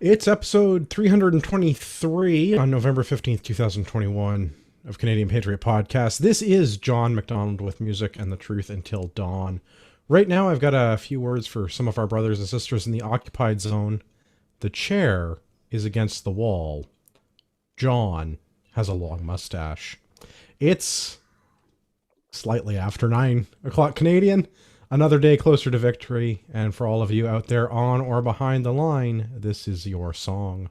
It's episode 323 on November 15th, 2021 of Canadian Patriot Podcast. This is John McDonald with Music and the Truth Until Dawn. Right now, I've got a few words for some of our brothers and sisters in the occupied zone. The chair is against the wall. John has a long mustache. It's slightly after 9 o'clock Canadian. Another day closer to victory, and for all of you out there on or behind the line, this is your song.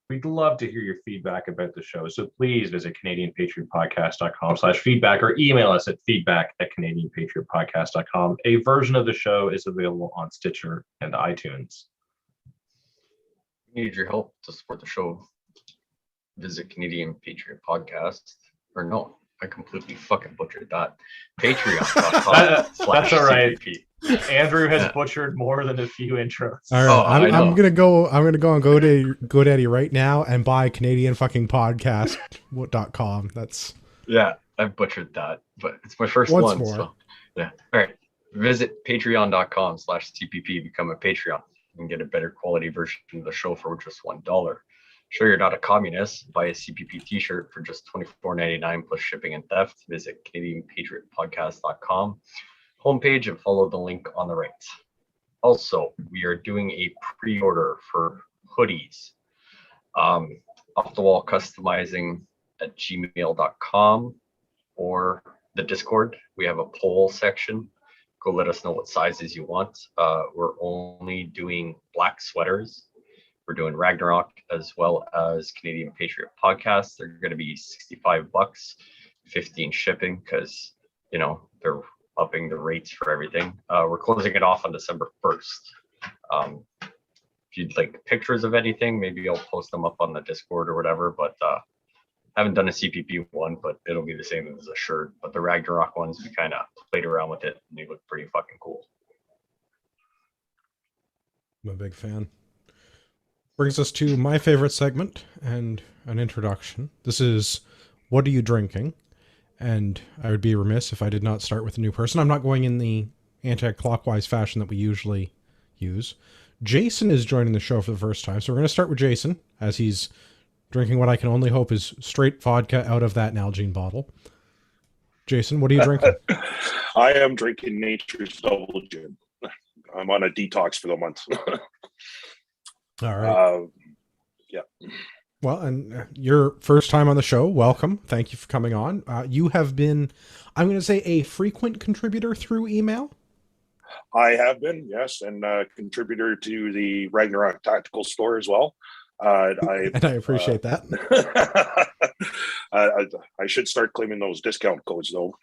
We'd love to hear your feedback about the show, so please visit CanadianPatriotPodcast.com/feedback or email us at feedback@CanadianPatriotPodcast.com. A version of the show is available on Stitcher and iTunes. Need your help to support the show, visit Canadian Patriot Podcast, or no, I completely fucking butchered that. Patreon.com. That's all right. Andrew has butchered more than a few intros. All right, I'm gonna go on GoDaddy right now and buy Canadian fucking podcast.com. That's I butchered that, but it's my first once one. more. So, yeah. All right. Visit patreon.com/CPP, become a Patreon, and get a better quality version of the show for just $1. Sure you're not a communist, buy a CPP t-shirt for just $24.99 plus shipping and theft. Visit CanadianPatriotPodcast.com homepage and follow the link on the right. Also, we are doing a pre-order for hoodies. Off the wall customizing at gmail.com or the Discord. We have a poll section. Go let us know what sizes you want. We're only doing black sweaters. We're doing Ragnarok as well as Canadian Patriot Podcast. They're going to be $65, 15 shipping because, they're upping the rates for everything. We're closing it off on December 1st. If you'd like pictures of anything, maybe I'll post them up on the Discord or whatever, but I haven't done a CPP one, but it'll be the same as a shirt. But the Ragnarok ones, we kind of played around with it and they look pretty fucking cool. I'm a big fan. Brings us to my favorite segment and an introduction. This is What Are You Drinking? And I would be remiss if I did not start with a new person. I'm not going in the anti-clockwise fashion that we usually use. Jason is joining the show for the first time, so we're going to start with Jason, as he's drinking what I can only hope is straight vodka out of that Nalgene bottle. Jason, what are you drinking? I am drinking Nature's Double Gin. I'm on a detox for the month. All right. Yeah. Well, and your first time on the show, welcome. Thank you for coming on. You have been, I'm going to say, a frequent contributor through email. I have been, yes, and contributor to the Ragnarok Tactical Store as well. And I appreciate that. I should start claiming those discount codes, though.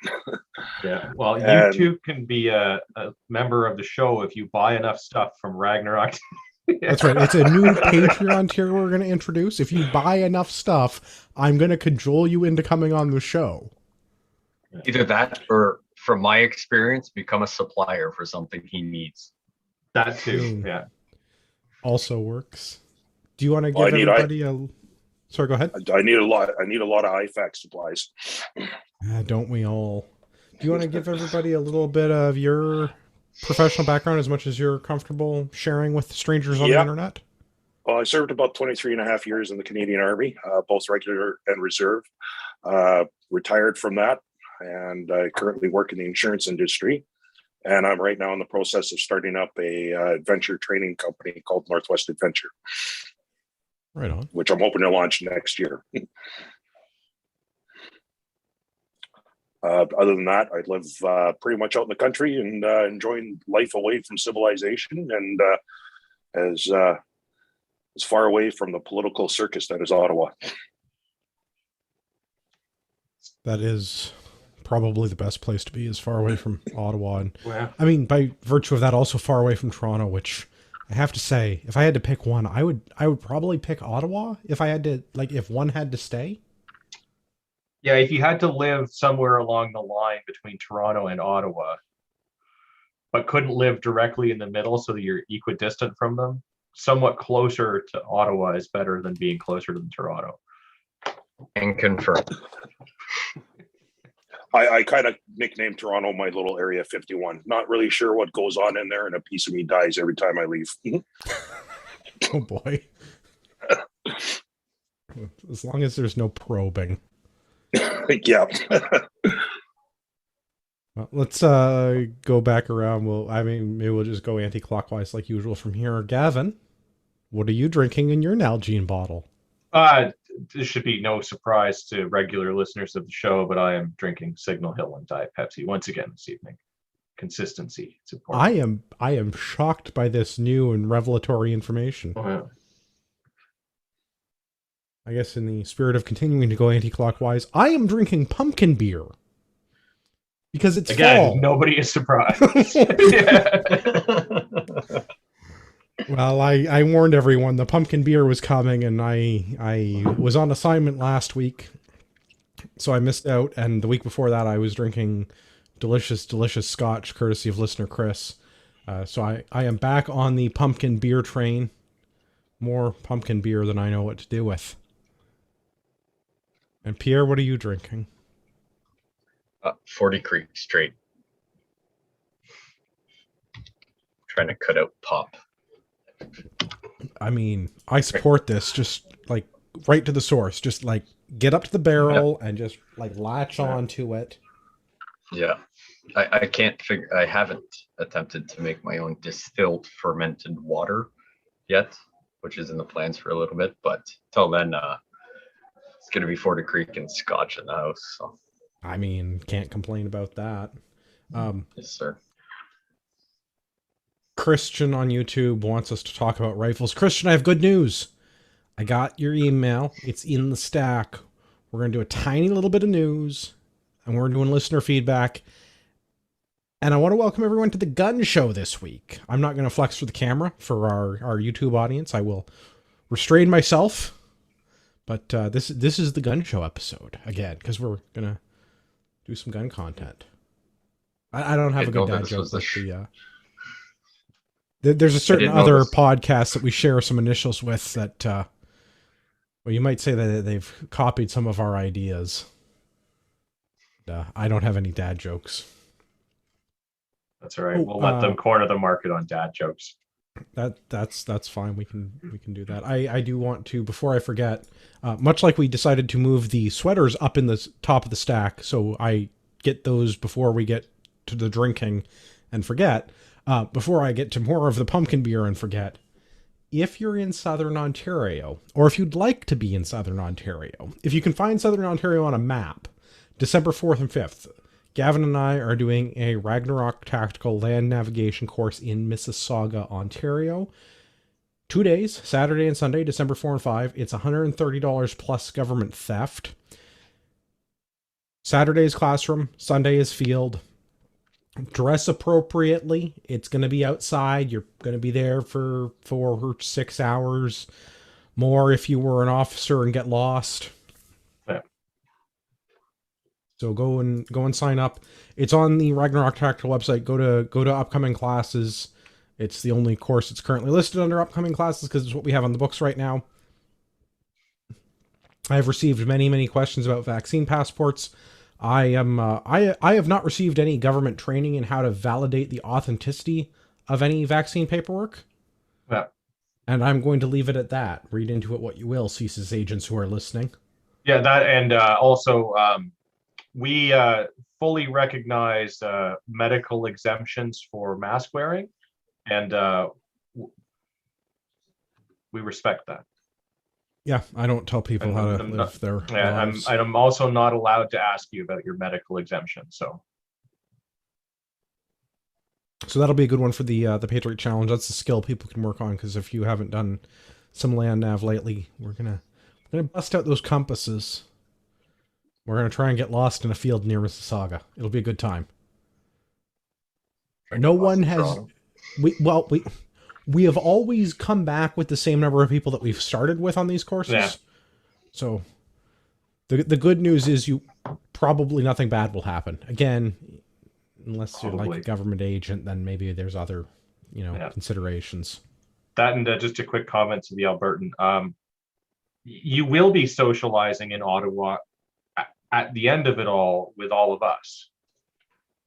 Yeah, well, you too can be a member of the show if you buy enough stuff from Ragnarok. That's right. It's a new Patreon tier we're going to introduce. If you buy enough stuff, I'm going to cajole you into coming on the show. Either that or, from my experience, become a supplier for something he needs. That too, yeah. Also works. Do you want to give everybody a... Sorry, go ahead. I need a lot of IFAC supplies. Don't we all? Do you want to give everybody a little bit of your professional background as much as you're comfortable sharing with strangers on the internet? Well, I served about 23 and a half years in the Canadian Army, both regular and reserve. Retired from that, and I currently work in the insurance industry. And I'm right now in the process of starting up a adventure training company called Northwest Adventure. Right on. Which I'm hoping to launch next year. Other than that, I live pretty much out in the country and enjoying life away from civilization and as far away from the political circus that is Ottawa. That is probably the best place to be, as far away from Ottawa. And I mean, by virtue of that, also far away from Toronto, which I have to say, if I had to pick one, I would probably pick Ottawa if I had to, if one had to stay. Yeah, if you had to live somewhere along the line between Toronto and Ottawa, but couldn't live directly in the middle so that you're equidistant from them, somewhat closer to Ottawa is better than being closer to Toronto. And confirm. I kind of nicknamed Toronto my little Area 51. Not really sure what goes on in there, and a piece of me dies every time I leave. Oh boy. As long as there's no probing. Yeah. Well, let's go back around. Maybe we'll just go anti-clockwise like usual from here. Gavin, what are you drinking in your Nalgene bottle? This should be no surprise to regular listeners of the show, but I am drinking Signal Hill and Diet Pepsi once again this evening. Consistency, it's important. I am shocked by this new and revelatory information. Oh, yeah. I guess in the spirit of continuing to go anti-clockwise, I am drinking pumpkin beer. Because it's Again, fall. nobody is surprised. Well, I warned everyone the pumpkin beer was coming, and I was on assignment last week, so I missed out. And the week before that, I was drinking delicious scotch, courtesy of listener Chris. So I am back on the pumpkin beer train. More pumpkin beer than I know what to do with. And Pierre, what are you drinking? 40 Creek straight. Trying to cut out pop. I mean, I support this. Just like right to the source. Just like get up to the barrel and just like latch on to it. Yeah. I can't figure, I haven't attempted to make my own distilled fermented water yet, which is in the plans for a little bit, but till then, it's going to be 40 Creek and scotch in the house. So. I mean, can't complain about that. Yes, sir. Christian on YouTube wants us to talk about rifles. Christian, I have good news. I got your email. It's in the stack. We're going to do a tiny little bit of news, and we're doing listener feedback. And I want to welcome everyone to the gun show this week. I'm not going to flex for the camera for our YouTube audience. I will restrain myself. But this is the gun show episode, again, because we're going to do some gun content. I don't have a good dad joke with there's a certain other podcast that we share some initials with that, well, you might say that they've copied some of our ideas. I don't have any dad jokes. That's all right. We'll let them corner the market on dad jokes. That's fine. We can do that. I do want to, before I forget, much like we decided to move the sweaters up in the top of the stack, so I get those before we get to the drinking and forget. Before I get to more of the pumpkin beer and forget, if you're in Southern Ontario, or if you'd like to be in Southern Ontario, if you can find Southern Ontario on a map, December 4th and 5th, Gavin and I are doing a Ragnarok tactical land navigation course in Mississauga, Ontario. 2 days, Saturday and Sunday, December 4 and 5. It's $130 plus government theft. Saturday is classroom, Sunday is field. Dress appropriately. It's going to be outside. You're going to be there for 4 or 6 hours. More if you were an officer and get lost. Yeah. So go and sign up. It's on the Ragnarok Tactical website. Go to upcoming classes. It's the only course that's currently listed under upcoming classes because it's what we have on the books right now. I've received many questions about vaccine passports. I have not received any government training in how to validate the authenticity of any vaccine paperwork. Yeah. And I'm going to leave it at that. Read into it what you will, CSIS agents who are listening. Yeah, that and also we fully recognize medical exemptions for mask wearing, and we respect that. Yeah, I don't tell people how to live their lives. I'm also not allowed to ask you about your medical exemption. So that'll be a good one for the Patriot Challenge. That's a skill people can work on, because if you haven't done some land nav lately, we're gonna bust out those compasses. We're gonna try and get lost in a field near Mississauga. It'll be a good time. No one has. We have always come back with the same number of people that we've started with on these courses. Yeah. So the good news is probably nothing bad will happen. Again, unless you're like a government agent, then maybe there's other, considerations. That and just a quick comment to the Albertan. You will be socializing in Ottawa at the end of it all with all of us.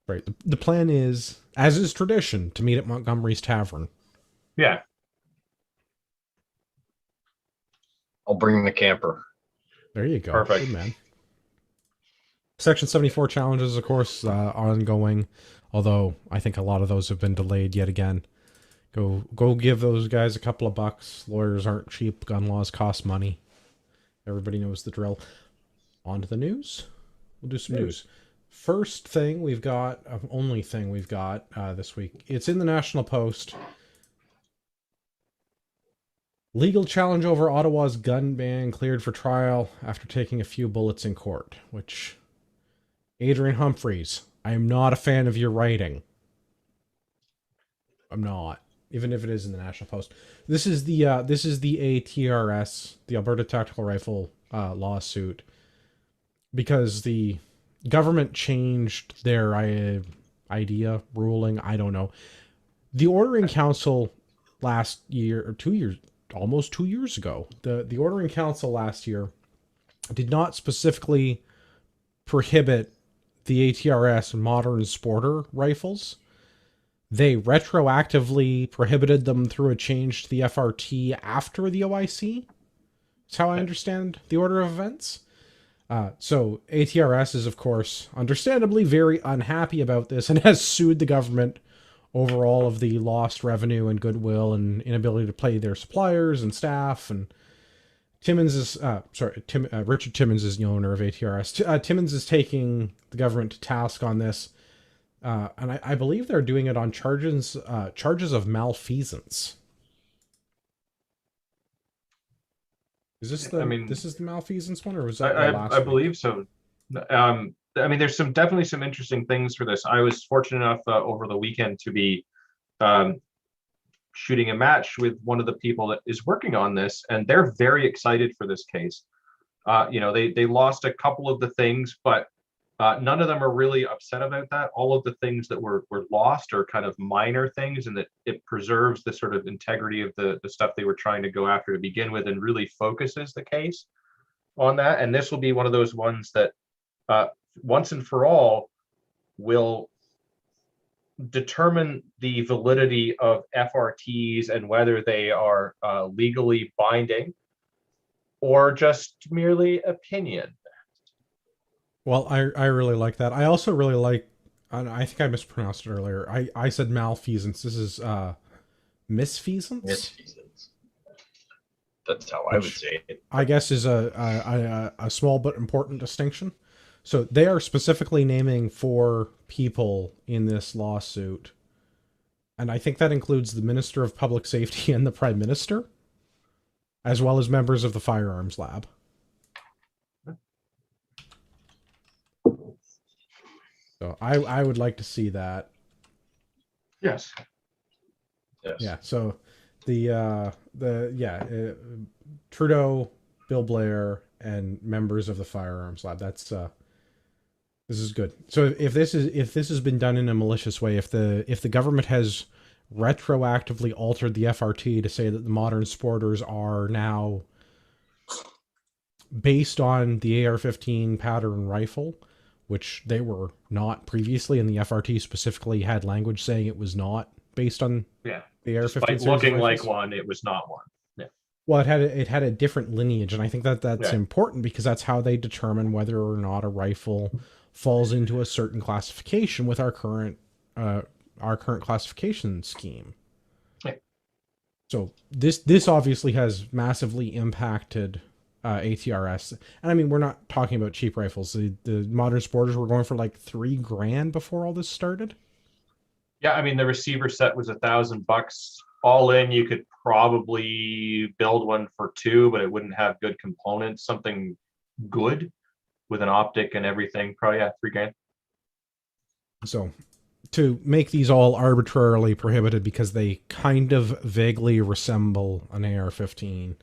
Right. The plan is, as is tradition, to meet at Montgomery's Tavern. Yeah. I'll bring the camper. There you go. Perfect. Good man. Section 74 challenges, of course, ongoing, although I think a lot of those have been delayed yet again. Go give those guys a couple of bucks. Lawyers aren't cheap. Gun laws cost money. Everybody knows the drill. On to the news. We'll do some news. First thing we've got, only thing we've got this week, it's in the National Post. Legal challenge over Ottawa's gun ban cleared for trial after taking a few bullets in court, which... Adrian Humphreys, I am not a fan of your writing. I'm not. Even if it is in the National Post. This is the ATRS, the Alberta Tactical Rifle lawsuit, because the government changed their idea ruling. I don't know. The Ordering Council last year, or 2 years, almost 2 years ago, the Ordering Council last year did not specifically prohibit the ATRS modern sporter rifles. They retroactively prohibited them through a change to the FRT after the OIC. That's how I understand the order of events. So ATRS is, of course, understandably very unhappy about this and has sued the government over all of the lost revenue and goodwill and inability to pay their suppliers and staff. And Timmins is, Richard Timmins is the owner of ATRS. Timmins is taking the government to task on this. And I believe they're doing it on charges of malfeasance. Is this this is the malfeasance one, or was that the last I believe so. There's definitely some interesting things for this. I was fortunate enough over the weekend to be shooting a match with one of the people that is working on this, and they're very excited for this case. They lost a couple of the things, but none of them are really upset about that. All of the things that were lost are kind of minor things, and that it preserves the sort of integrity of the stuff they were trying to go after to begin with, and really focuses the case on that. And this will be one of those ones that once and for all will determine the validity of FRTs and whether they are legally binding or just merely opinion. Well, I really like that. I also really like, I think I mispronounced it earlier. I said malfeasance. This is misfeasance? Misfeasance. That's how I would say it. I guess is a small but important distinction. So they are specifically naming 4 people in this lawsuit. And I think that includes the Minister of Public Safety and the Prime Minister, as well as members of the Firearms Lab. So I would like to see that. Yes. Yeah. So Trudeau, Bill Blair, and members of the Firearms Lab. That's this is good. So if this has been done in a malicious way, if the government has retroactively altered the FRT to say that the modern sporters are now based on the AR-15 pattern rifle, which they were not previously, and the FRT specifically had language saying it was not based on the AR-15. Despite looking like one, it was not one. Yeah. Well, it had a different lineage, and I think that's important because that's how they determine whether or not a rifle falls into a certain classification with our current classification scheme. Right. So this obviously has massively impacted ATRS. And I mean, we're not talking about cheap rifles. The modern sporters were going for like $3,000 before all this started. Yeah, I mean, the receiver set was $1,000 all in. You could probably build one for $2,000, but it wouldn't have good components. Something good with an optic and everything, probably $3,000. So to make these all arbitrarily prohibited because they kind of vaguely resemble an AR-15,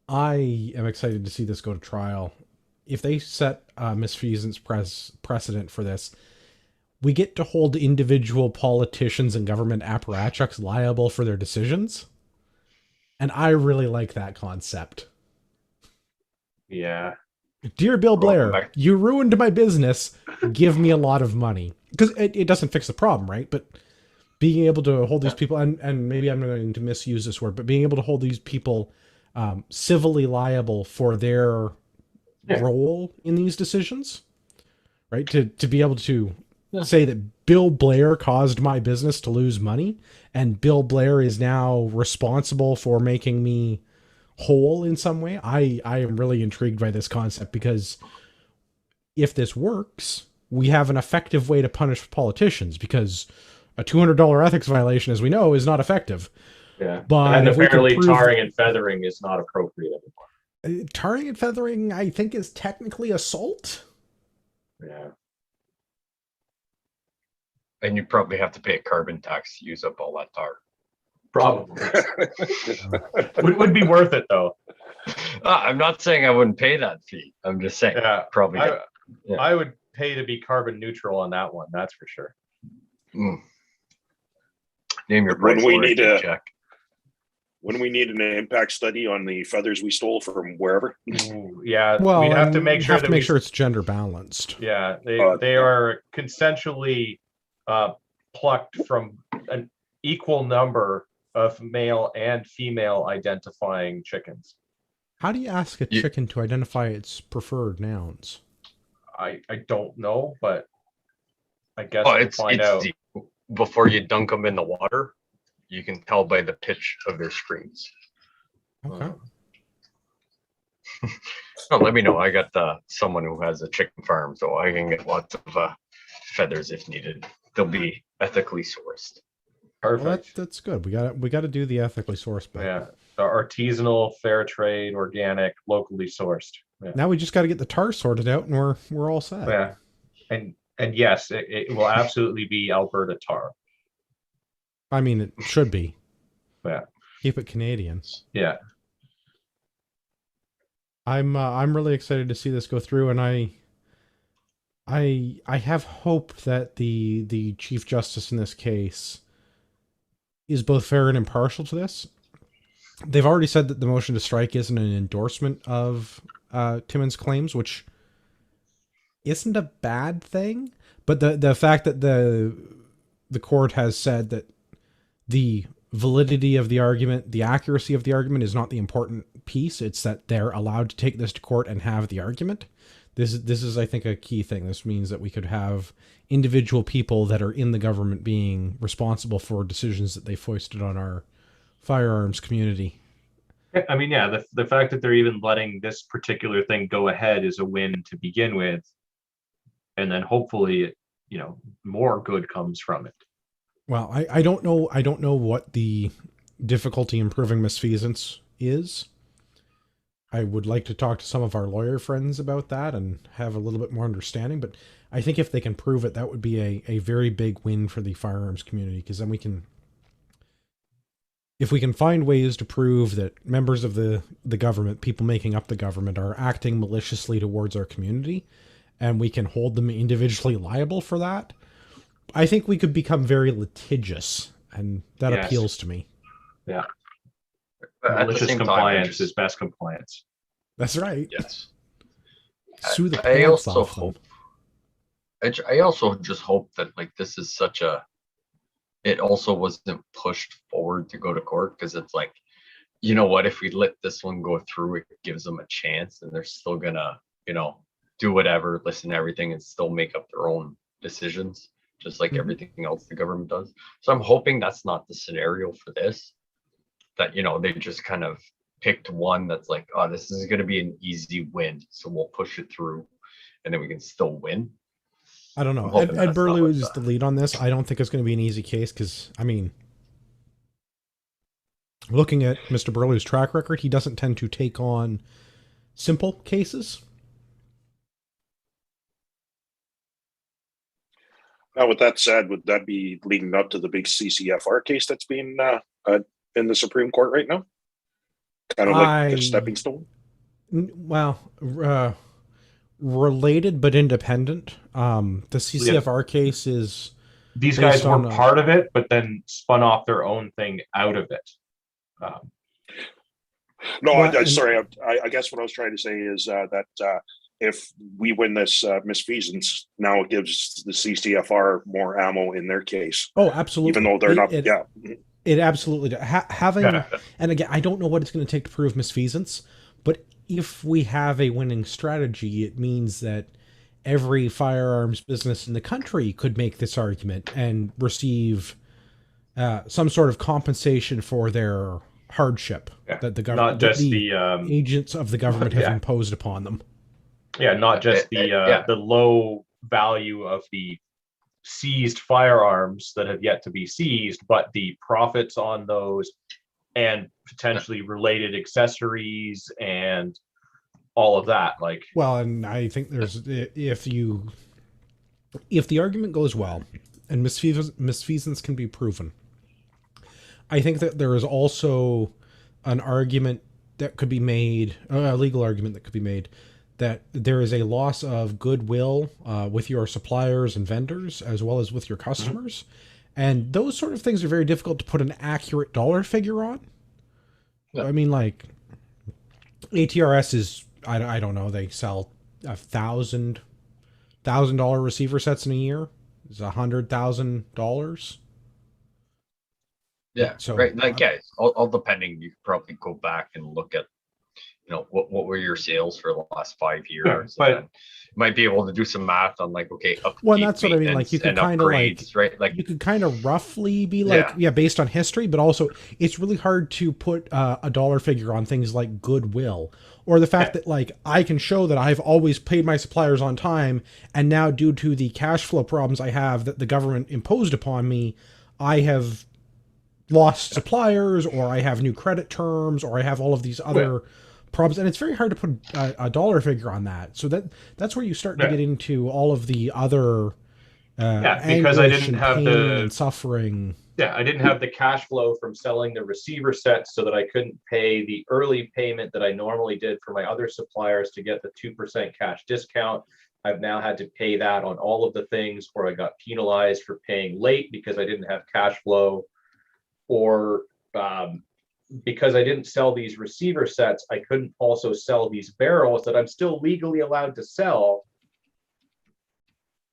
I am excited to see this go to trial. If they set misfeasance precedent for this, we get to hold individual politicians and government apparatchiks liable for their decisions. And I really like that concept. Yeah. Dear Bill Welcome Blair, back. you ruined my business. Give me a lot of money. Because it doesn't fix the problem, right? But being able to hold these people, and maybe I'm going to misuse this word, but being able to hold these people civilly liable for their role in these decisions, right? To be able to say that Bill Blair caused my business to lose money, and Bill Blair is now responsible for making me whole in some way. I am really intrigued by this concept, because if this works, we have an effective way to punish politicians, because a $200 ethics violation, as we know, is not effective. Yeah. But And if we can apparently prove tarring and feathering is not appropriate anymore. tarring and feathering, I think, is technically assault. Yeah. And you probably have to pay a carbon tax to use up all that tar. Probably. would be worth it though. I'm not saying I wouldn't pay that fee. I'm just saying probably. I would pay to be carbon neutral on that one. That's for sure. Name your When price. we need a- check. When we need an impact study on the feathers we stole from wherever. Ooh, yeah. Well, we'd have to make sure that it's gender balanced. Yeah, they are consensually plucked from an equal number of male and female identifying chickens. How do you ask a chicken to identify its preferred nouns? I don't know, but I guess Oh, we'll it's find out. easy. Before you dunk them in the water, you can tell by the pitch of their screams. Okay. Oh, let me know. I got someone who has a chicken farm, so I can get lots of feathers if needed. They'll be ethically sourced. Perfect. Well, that's good. We got to do the ethically sourced bit. Yeah, the artisanal, fair trade, organic, locally sourced. Yeah. Now we just got to get the tar sorted out, and we're all set. Yeah, and yes, it will absolutely be Alberta tar. I mean, it should be. Yeah. Keep it Canadian. Yeah. I'm really excited to see this go through, and I have hope that the Chief Justice in this case is both fair and impartial to this. They've already said that the motion to strike isn't an endorsement of Timmins' claims, which isn't a bad thing. But the fact that the court has said that the validity of the argument, the accuracy of the argument is not the important piece. It's that they're allowed to take this to court and have the argument. This is, I think, a key thing. This means that we could have individual people that are in the government being responsible for decisions that they foisted on our firearms community. I mean, yeah, the fact that they're even letting this particular thing go ahead is a win to begin with. And then hopefully, more good comes from it. Well, I don't know what the difficulty in proving misfeasance is. I would like to talk to some of our lawyer friends about that and have a little bit more understanding. But I think if they can prove it, that would be a very big win for the firearms community, because then if we can find ways to prove that members of the government, people making up the government, are acting maliciously towards our community, and we can hold them individually liable for that, I think we could become very litigious, and that appeals to me. Yeah. Malicious compliance is best compliance. That's right. Yes. Sue the I pants also off them. hope. I also just hope that this is it also wasn't pushed forward to go to court, because it's like, you know what, if we let this one go through, it gives them a chance, and they're still gonna, do whatever, listen to everything, and still make up their own decisions, just like everything else the government does. So I'm hoping that's not the scenario for this, that, they just kind of picked one that's like, oh, this is going to be an easy win, so we'll push it through, and then we can still win. I don't know. Ed Burley was the lead on this. I don't think it's going to be an easy case, because, I mean, looking at Mr. Burley's track record, he doesn't tend to take on simple cases. Now, with that said, would that be leading up to the big CCFR case that's being in the Supreme Court right now? Kind of like a stepping stone? Well, related but independent. The CCFR case is... These guys were part of it, but then spun off their own thing out of it. No, sorry. I guess what I was trying to say is that if we win this misfeasance, now it gives the CCFR more ammo in their case. Oh, absolutely. Even though they're not, It absolutely does. Having, Yeah. and again, I don't know what it's going to take to prove misfeasance, but if we have a winning strategy, it means that every firearms business in the country could make this argument and receive some sort of compensation for their hardship that the government, not just the agents of the government have imposed upon them. Yeah, not just the low value of the seized firearms that have yet to be seized, but the profits on those and potentially related accessories and all of that. Like, well, and I think there's, if the argument goes well and misfeasance can be proven, I think that there is also an argument that could be made, a legal argument that could be made, that there is a loss of goodwill with your suppliers and vendors, as well as with your customers. Mm-hmm. And those sort of things are very difficult to put an accurate dollar figure on. Yeah. I mean, like, ATRS is, I don't know, they sell $1,000 receiver sets in a year. It's $100,000. Yeah, so, right. Like, all depending, you could probably go back and look at, what were your sales for the last 5 years? But you might be able to do some math on, like, okay, well, that's what I mean. Like, you could kind of right? Like, you could kind of roughly be like, based on history, but also it's really hard to put a dollar figure on things like goodwill, or the fact that, like, I can show that I've always paid my suppliers on time, and now due to the cash flow problems I have that the government imposed upon me, I have lost suppliers, or I have new credit terms, or I have all of these other problems, and it's very hard to put a dollar figure on that. So that's where you start to get into all of the other because I didn't have the suffering. I didn't have the cash flow from selling the receiver sets, so that I couldn't pay the early payment that I normally did for my other suppliers to get the 2% cash discount. I've now had to pay that on all of the things, or I got penalized for paying late because I didn't have cash flow, or because I didn't sell these receiver sets, I couldn't also sell these barrels that I'm still legally allowed to sell.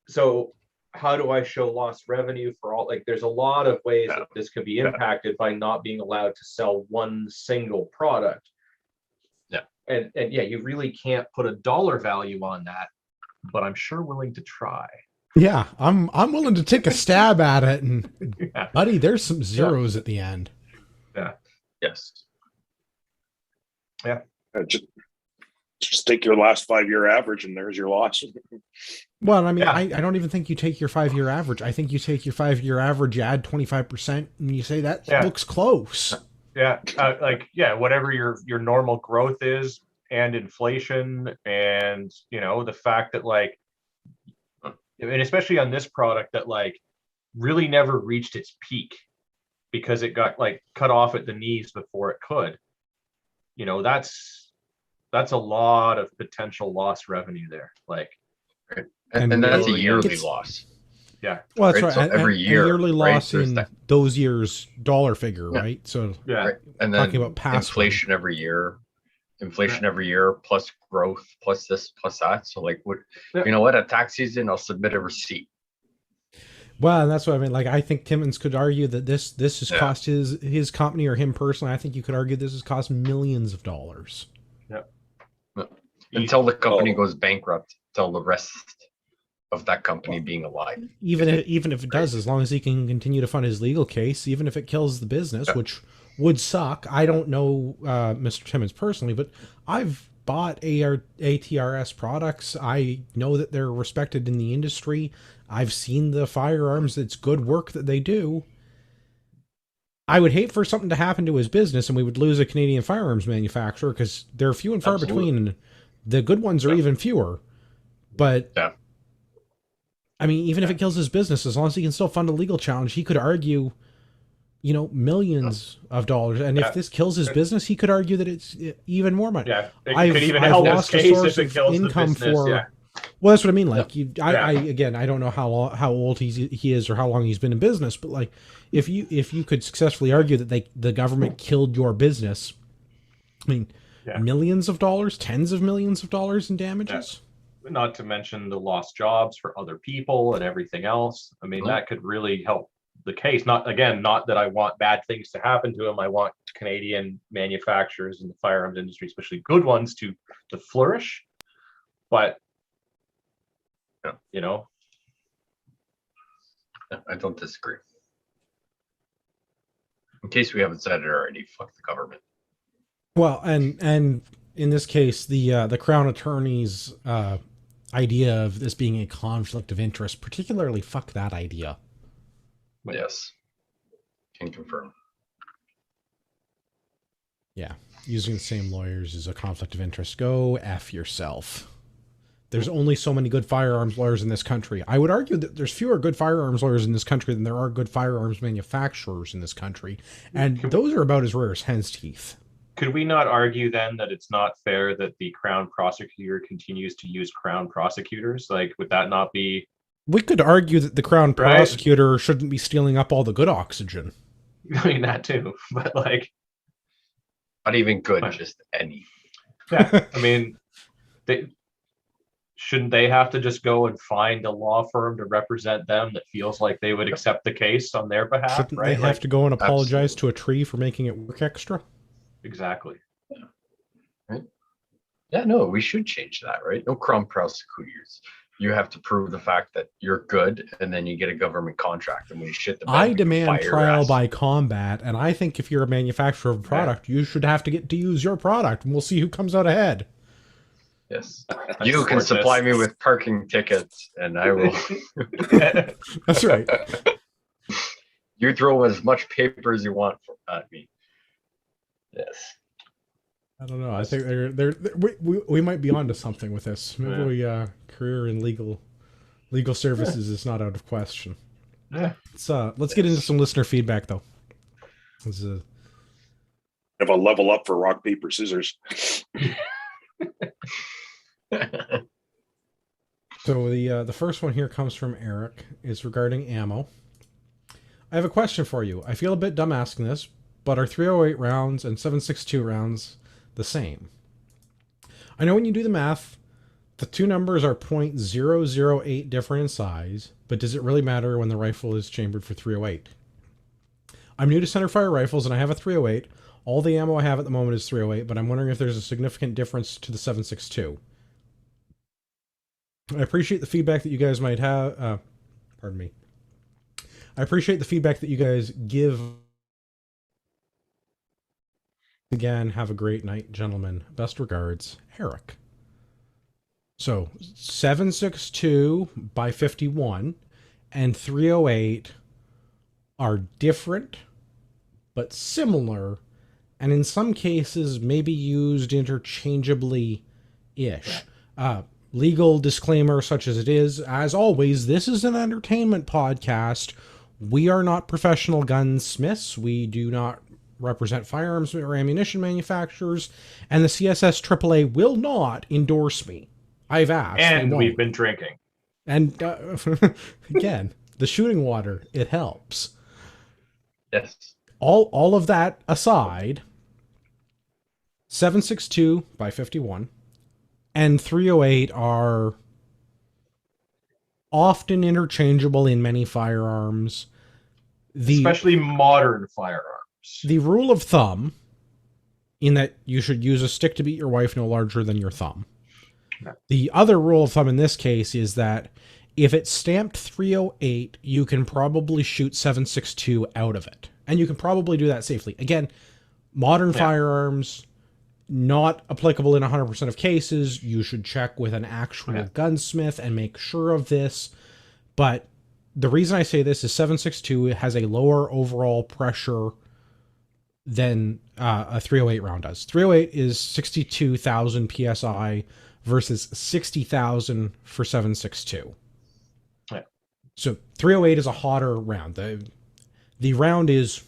So how do I show lost revenue for all? Like, there's a lot of ways that this could be impacted by not being allowed to sell one single product. And you really can't put a dollar value on that, but I'm sure willing to try. Yeah, I'm willing to take a stab at it, and buddy, there's some zeros at the end. Yeah. Yes. Yeah. Just take your last 5-year average, and there's your loss. Well, I mean, I don't even think you take your 5-year average. I think you take your 5-year average, you add 25%, and you say that looks close. Yeah. Whatever your normal growth is, and inflation, and the fact that, like, and especially on this product that, like, really never reached its peak because it got, like, cut off at the knees before it could. That's a lot of potential lost revenue there. Like, and that's a yearly loss. Yeah. Well, that's right. So every year, a yearly loss in those years' dollar figure, right? So and then talking about past inflation every year, plus growth, plus this, plus that. So, like, you know what? At tax season, I'll submit a receipt. Well, and that's what I mean. Like, I think Timmons could argue that this has cost his company, or him personally. I think you could argue this has cost millions of dollars. Until the company goes bankrupt, till the rest of that company being alive. Even if it does, as long as he can continue to fund his legal case, even if it kills the business, which would suck. I don't know Mr. Timmons personally, but I've bought ATRS products. I know that they're respected in the industry. I've seen the firearms. It's good work that they do. I would hate for something to happen to his business and we would lose a Canadian firearms manufacturer, because they're few and far between. And the good ones are even fewer. But I mean, even if it kills his business, as long as he can still fund a legal challenge, he could argue, millions of dollars. And if this kills his business, he could argue that it's even more money. Yeah, it could even help his case if it kills the business. Well, that's what I mean. Like, I don't know how old he is or how long he's been in business, but, like, if you could successfully argue that the government killed your business, I mean, millions of dollars, tens of millions of dollars in damages. not to mention the lost jobs for other people and everything else. I mean, that could really help the case. Not that I want bad things to happen to them. I want Canadian manufacturers in the firearms industry, especially good ones, to flourish. But you know, I don't disagree. In case we haven't said it already, fuck the government. Well, and in this case, the Crown Attorney's idea of this being a conflict of interest, particularly fuck that idea. Yes, can confirm. Yeah, using the same lawyers is a conflict of interest. Go F yourself. There's only so many good firearms lawyers in this country. I would argue that there's fewer good firearms lawyers in this country than there are good firearms manufacturers in this country. And those are about as rare as hen's teeth. Could we not argue then that it's not fair that the Crown prosecutor continues to use Crown prosecutors? Like, would that not be... We could argue that the Crown prosecutor shouldn't be stealing up all the good oxygen. I mean, that too. But like... Not even good, just any. Yeah, I mean... Shouldn't they have to just go and find a law firm to represent them that feels like they would accept the case on their behalf? Shouldn't they have to go and apologize to a tree for making it work extra? Exactly. Yeah. Right. Yeah, no, we should change that, right? No Crown prosecutors. You have to prove the fact that you're good, and then you get a government contract, and when you shit the bed, I demand trial by combat, and I think if you're a manufacturer of a product, you should have to get to use your product, and we'll see who comes out ahead. Yes. You can supply me with parking tickets and I will. That's right. You throw as much paper as you want at me. Yes. I don't know. I think we might be onto something with this. Maybe career in legal services is not out of question. Yeah. Let's get into some listener feedback though. Have a level up for rock, paper, scissors. So the first one here comes from Eric, is regarding ammo. I have a question for you. I feel a bit dumb asking this, but are 308 rounds and 7.62 rounds the same? I know when you do the math, the two numbers are .008 different in size, but does it really matter when the rifle is chambered for 308? I'm new to centerfire rifles and I have a 308. All the ammo I have at the moment is 308, but I'm wondering if there's a significant difference to the 7.62. I appreciate the feedback that you guys might have. Pardon me. I appreciate the feedback that you guys give. Again, have a great night, gentlemen. Best regards, Eric. So, 7.62 by 51 and 308 are different, but similar, and in some cases maybe used interchangeably-ish. Legal disclaimer such as it is, as always, this is an entertainment podcast. We are not professional gunsmiths. We do not represent firearms or ammunition manufacturers, and the CSS AAA will not endorse me. I've asked. And we've been drinking. And again, the shooting water, it helps. Yes. All of that aside, 7.62 by 51 and 308 are often interchangeable in many firearms. Especially modern firearms. The rule of thumb, in that you should use a stick to beat your wife no larger than your thumb. No. The other rule of thumb in this case is that if it's stamped 308, you can probably shoot 7.62 out of it. And you can probably do that safely. Again, modern firearms, not applicable in 100% of cases. You should check with an actual gunsmith and make sure of this. But the reason I say this is 7.62 has a lower overall pressure than a 308 round does. 308 is 62,000 PSI versus 60,000 for 7.62. Yeah. So 308 is a hotter round. The round is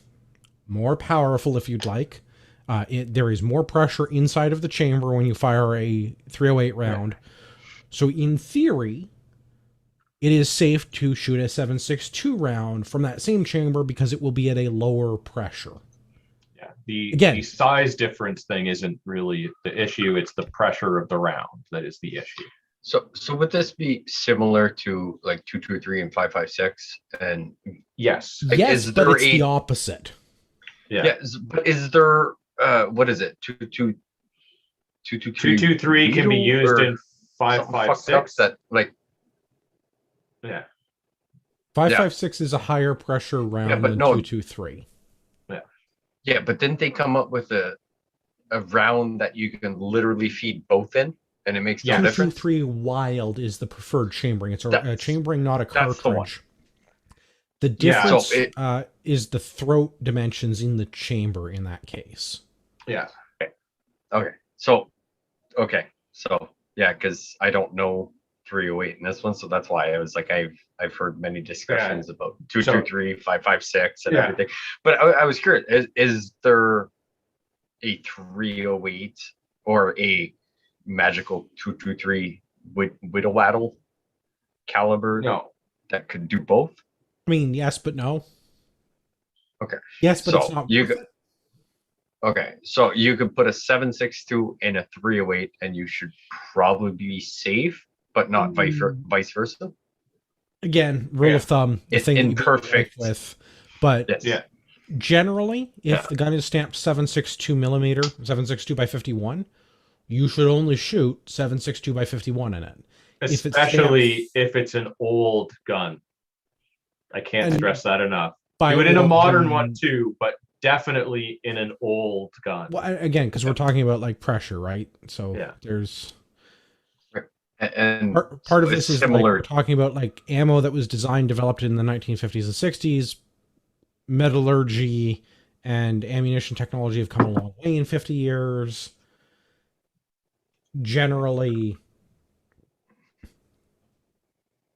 more powerful if you'd like. There is more pressure inside of the chamber when you fire a 308 round. Yeah. So in theory, it is safe to shoot a 7.62 round from that same chamber because it will be at a lower pressure. Yeah. The size difference thing isn't really the issue. It's the pressure of the round that is the issue. So would this be similar to like 223 and 556? And Yes. like, Yes, is but there it's the opposite. Yeah. but is there what is it? 223 223 can be used or in something fucked up 556. that like Yeah. 556 is a higher pressure round but than no. 223. Yeah, but didn't they come up with a round that you can literally feed both in, and it makes no difference? 223 wild is the preferred chambering. It's a That's- chambering, not a that's the one. cartridge. The Yeah. difference So is the throat dimensions in the chamber in that case. Yeah. Okay, so yeah, because I don't know 308 in this one, so that's why I was like, I've heard many discussions about 223, 556, and Yeah. everything. But I was curious, is there a 308 or a magical 223 Widow Waddle caliber No. that could do both? I mean, yes, but no. Okay. Yes, but it's So not. you could. Okay, so you could put a 762 in a 308, and you should probably be safe, but not vice versa. Again, rule of thumb, the thing that you go Imperfect. with, but Yes. Yeah. generally, if the gun is stamped 762 millimeter, 762 by 51, you should only shoot 762 by 51 in it. Especially if it's an old gun. I can't And stress that enough. By Do it in a old modern gun- one too, but definitely in an old gun. Well, again, because we're talking about like pressure, right? So Yeah. there's And part of so this it's is like similar. we're talking about like ammo that was designed, developed in the 1950s and 60s. Metallurgy and ammunition technology have come a long way in 50 years. Generally,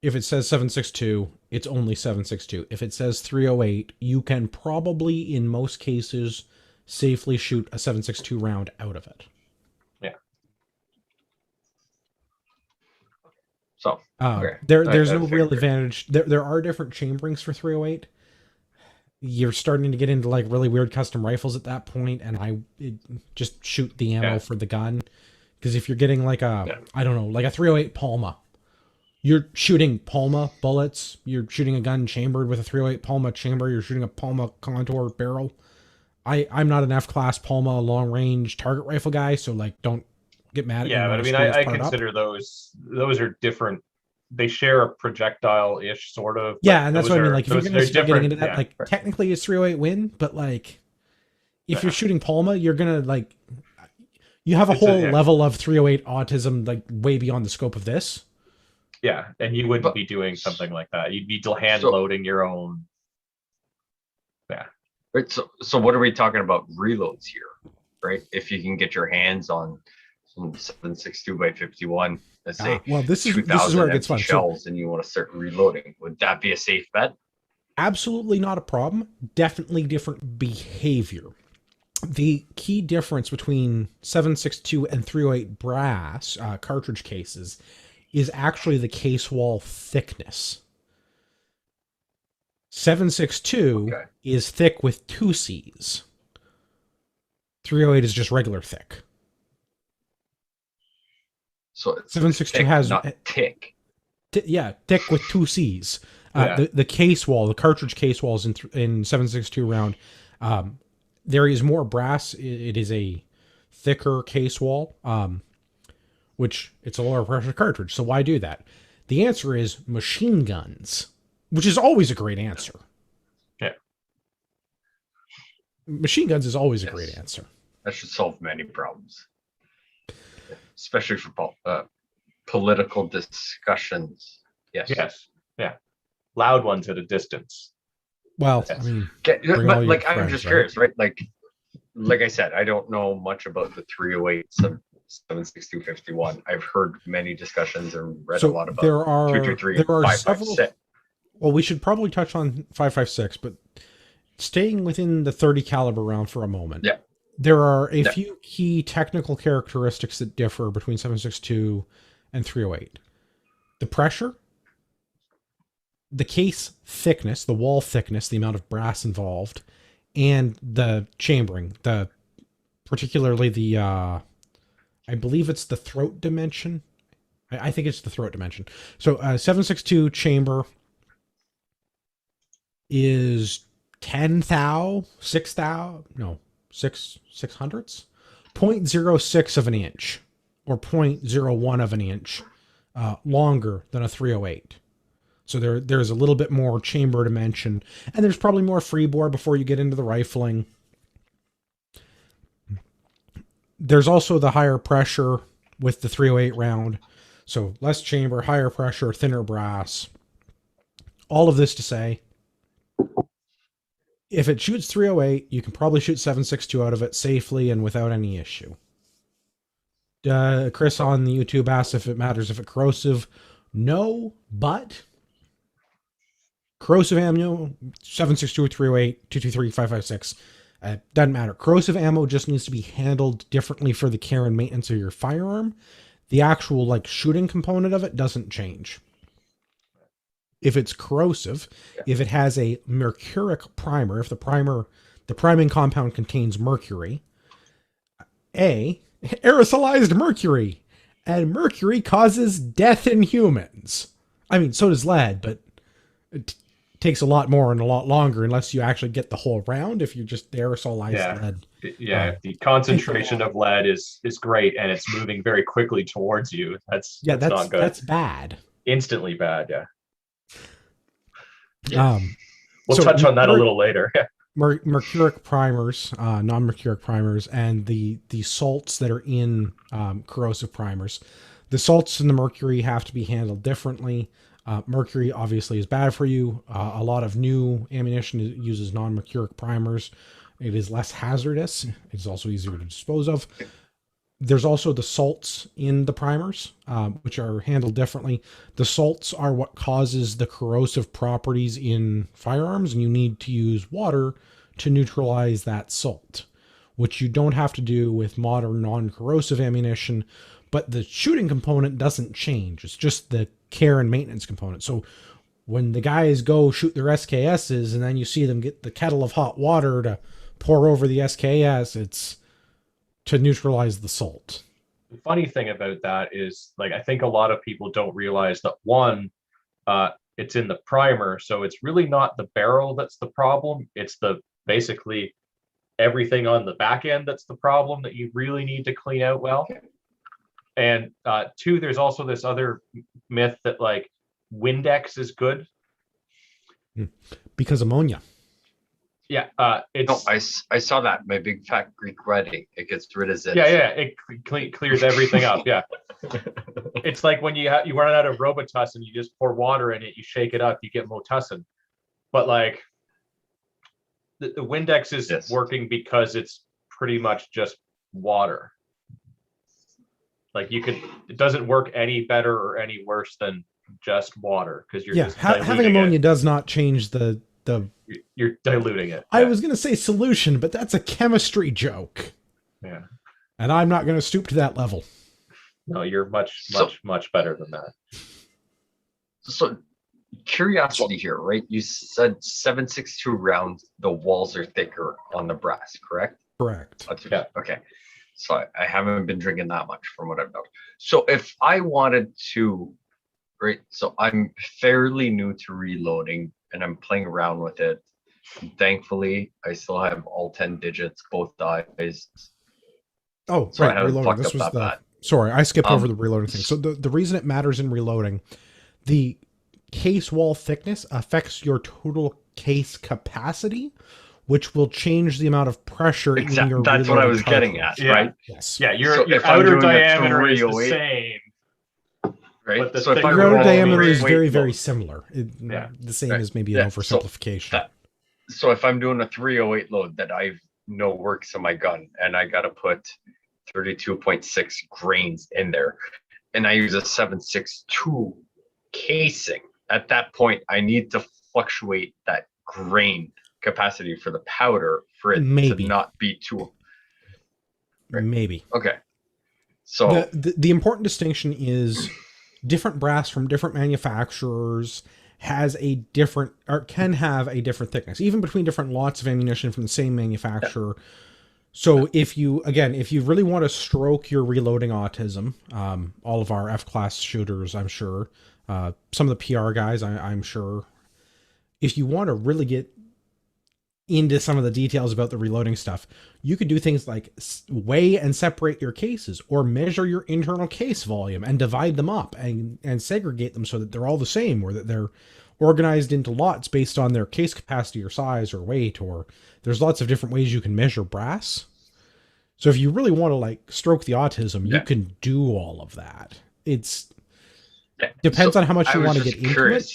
if it says 762, it's only 762. If it says 308, you can probably, in most cases, safely shoot a 762 round out of it. So okay. There's I no real advantage. There are different chamberings for 308. You're starting to get into like really weird custom rifles at that point, and just shoot the ammo for the gun. Because if you're getting like I don't know, like a 308 Palma, you're shooting Palma bullets. You're shooting a gun chambered with a 308 Palma chamber. You're shooting a Palma contour barrel. I'm not an F-class Palma long range target rifle guy, so like don't get mad at me. Yeah, but I mean, I consider those are different. They share a projectile-ish sort of. Yeah, and that's what I mean. Like, if you're going to start getting into that, yeah, like, technically it's 308 win, but like, if you're shooting Palma, you're gonna like, you have a whole level of 308 autism, like way beyond the scope of this. Yeah, and you wouldn't be doing something like that. You'd be hand loading your own. Yeah. Right. So what are we talking about reloads here? Right. If you can get your hands on some 762 by 51, let's say, well, this is where it gets fun. Shells, and you want to start reloading. Would that be a safe bet? Absolutely not a problem. Definitely different behavior. The key difference between 762 and 308 brass cartridge cases is actually the case wall thickness. 762 is thick with 2 C's. 308 is just regular thick. So it's 762 thick, has not thick. Thick with 2 C's. The case wall, the cartridge case walls in 762 round, there is more brass. It is a thicker case wall, which it's a lower pressure cartridge. So why do that? The answer is machine guns, which is always a great answer. Yeah. Machine guns is always a great answer. That should solve many problems, especially for political discussions. Yes. Yes. Yeah. Loud ones at a distance. Well, I mean, but like, I'm friends, just curious, right? Like I said, I don't know much about the 308 76251. I've heard many discussions and read a lot about 223 and 556. Well, we should probably touch on 556, but staying within the 30 caliber round for a moment. Yeah. There are a few key technical characteristics that differ between 762 and 308. The pressure, the case thickness, the wall thickness, the amount of brass involved, and the chambering, particularly the I believe it's the throat dimension I think it's the throat dimension. So 7.62 chamber is 10 thou, 6 thou, no, 6/600ths, 0.06 of an inch or 0.01 of an inch longer than a 308. So there's a little bit more chamber dimension, and there's probably more freebore before you get into the rifling. There's also the higher pressure with the 308 round. So less chamber, higher pressure, thinner brass. All of this to say, if it shoots 308, you can probably shoot 7.62 out of it safely and without any issue. Chris on the YouTube asked if it matters if it's corrosive. No, but corrosive ammo, 7.62, 308, 223, 5.56, doesn't matter. Corrosive ammo just needs to be handled differently for the care and maintenance of your firearm. The actual like shooting component of it doesn't change. If it's corrosive, if it has a mercuric primer, if the priming compound contains mercury, aerosolized mercury, and mercury causes death in humans. I mean, so does lead, but it takes a lot more and a lot longer unless you actually get the whole round. If you just aerosolize lead. Yeah, the concentration of lead is great, and it's moving very quickly towards you. That's not good. That's bad. Instantly bad. Yeah. We'll touch on that a little later. Mercuric primers, non-mercuric primers, and the salts that are in corrosive primers. The salts and the mercury have to be handled differently. Mercury obviously is bad for you. A lot of new ammunition uses non-mercuric primers. It is less hazardous. It's also easier to dispose of. There's also the salts in the primers, which are handled differently. The salts are what causes the corrosive properties in firearms, and you need to use water to neutralize that salt, which you don't have to do with modern non-corrosive ammunition, but the shooting component doesn't change. It's just the care and maintenance component. So when the guys go shoot their SKSs and then you see them get the kettle of hot water to pour over the SKS, it's to neutralize the salt. The funny thing about that is, like, I think a lot of people don't realize that one, it's in the primer, so it's really not the barrel that's the problem. It's basically everything on the back end that's the problem that you really need to clean out well. And two, there's also this other myth that like Windex is good because ammonia. Yeah, no, I saw that my big fat Greek wedding. It gets rid of zits. Yeah, it clears everything up. Yeah, it's like when you run out of Robitussin, you just pour water in it, you shake it up, you get Motussin. But like the Windex is working because it's pretty much just water. Like it doesn't work any better or any worse than just water because you're just having ammonia does not change the. You're diluting it. I was going to say solution, but that's a chemistry joke. Yeah. And I'm not going to stoop to that level. No, you're much better than that. So curiosity here, right? You said 7.62 rounds, the walls are thicker on the brass, correct? Correct. Yeah. Okay. So I haven't been drinking that much from what I've known. So if I wanted to, right? So I'm fairly new to reloading and I'm playing around with it. And thankfully, I still have all 10 digits, both dies. Oh, so right. Reloading. This was sorry, I skipped over the reloading thing. So the reason it matters in reloading, the case wall thickness affects your total case capacity, which will change the amount of pressure in your That's what I was getting at, right? Yes. Yeah, your outer diameter is the same. Right. So if your outer diameter is very, very similar. The same as maybe an oversimplification. So if I'm doing a 308 load that I know works on my gun and I got to put 32.6 grains in there and I use a 7.62 casing, at that point, I need to fluctuate that grain capacity for the powder for it to not be too. Right. Maybe. Okay. So the important distinction is different brass from different manufacturers has a different or can have a different thickness, even between different lots of ammunition from the same manufacturer. So if you really want to stroke your reloading autism, all of our F-class shooters, I'm sure, some of the PR guys, I'm sure, if you want to really get into some of the details about the reloading stuff, you could do things like weigh and separate your cases, or measure your internal case volume and divide them up and segregate them so that they're all the same, or that they're organized into lots based on their case capacity or size or weight, or there's lots of different ways you can measure brass. So if you really want to like stroke the autism, you can do all of that. It's depends on how much you want to get into it.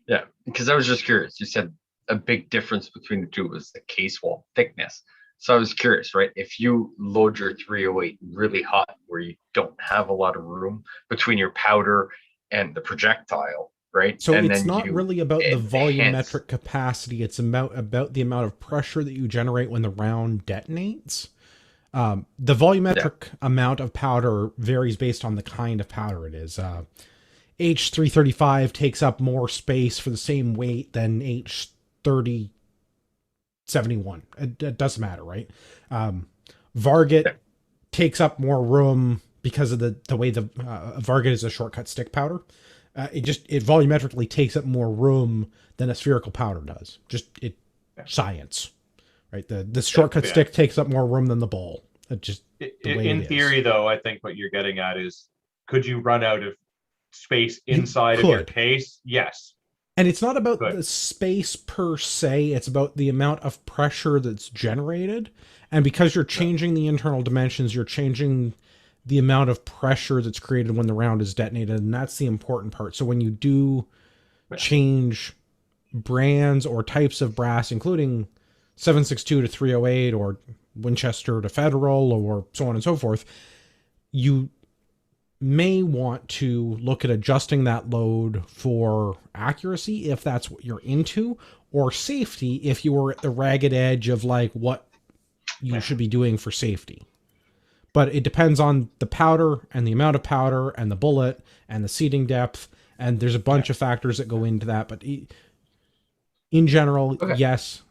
Yeah, because I was just curious. You said a big difference between the two was the case wall thickness. So I was curious, right? If you load your 308 really hot, where you don't have a lot of room between your powder and the projectile, right? So and it's not really about the volumetric capacity. It's about the amount of pressure that you generate when the round detonates. The volumetric amount of powder varies based on the kind of powder it is. H335 takes up more space for the same weight than H3071. It doesn't matter, right? Varget takes up more room because of the way the Varget is a shortcut stick powder. It volumetrically takes up more room than a spherical powder does. Science, right? The shortcut stick takes up more room than the bowl. In theory, though, I think what you're getting at is, could you run out of space inside of your case? Yes. And it's not about the space per se, it's about the amount of pressure that's generated. And because you're changing the internal dimensions, you're changing the amount of pressure that's created when the round is detonated, and that's the important part. So when you do change brands or types of brass, including 7.62 to 308 or Winchester to Federal or so on and so forth, you may want to look at adjusting that load for accuracy if that's what you're into, or safety if you were at the ragged edge of like what you should be doing for safety. But it depends on the powder and the amount of powder and the bullet and the seating depth, and there's a bunch of factors that go into that. But in general, yes,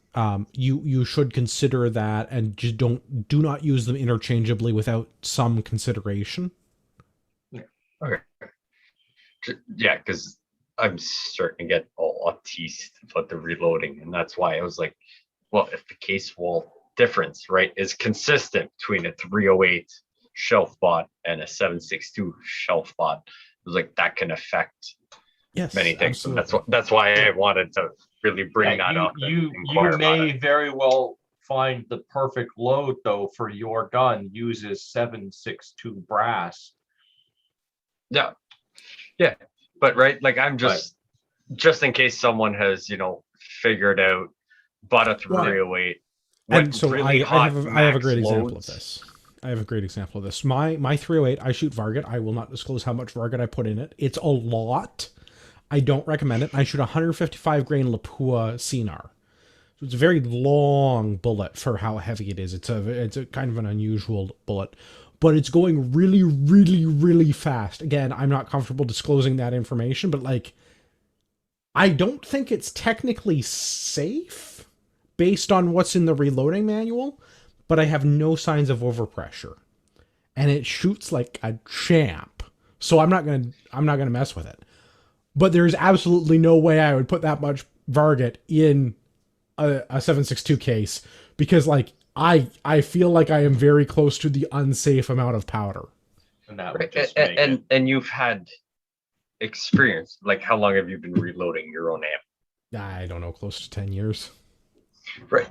you should consider that, and just do not use them interchangeably without some consideration. Okay. Yeah, because I'm starting to get all autiste about the reloading, and that's why I was like, well, if the case wall difference, right, is consistent between a 308 shelf bot and a 7.62 shelf bot, it was like that can affect many things. Absolutely. So that's why I wanted to really bring that up. You may very well find the perfect load though for your gun uses 7.62 brass. Yeah, but right, like I'm just in case someone has figured out, bought a 308. And so really I have a great example of this. My 308, I shoot Varget. I will not disclose how much Varget I put in it. It's a lot. I don't recommend it. I shoot 155 grain Lapua CNR. So it's a very long bullet for how heavy it is. It's a kind of an unusual bullet, but it's going really, really, really fast. Again, I'm not comfortable disclosing that information, but like, I don't think it's technically safe based on what's in the reloading manual, but I have no signs of overpressure, and it shoots like a champ. So I'm not gonna mess with it. But there's absolutely no way I would put that much Varget in a 7.62 case, because like I feel like I am very close to the unsafe amount of powder. And that would just make it. And you've had experience. Like, how long have you been reloading your own amp? I don't know, close to 10 years. Right.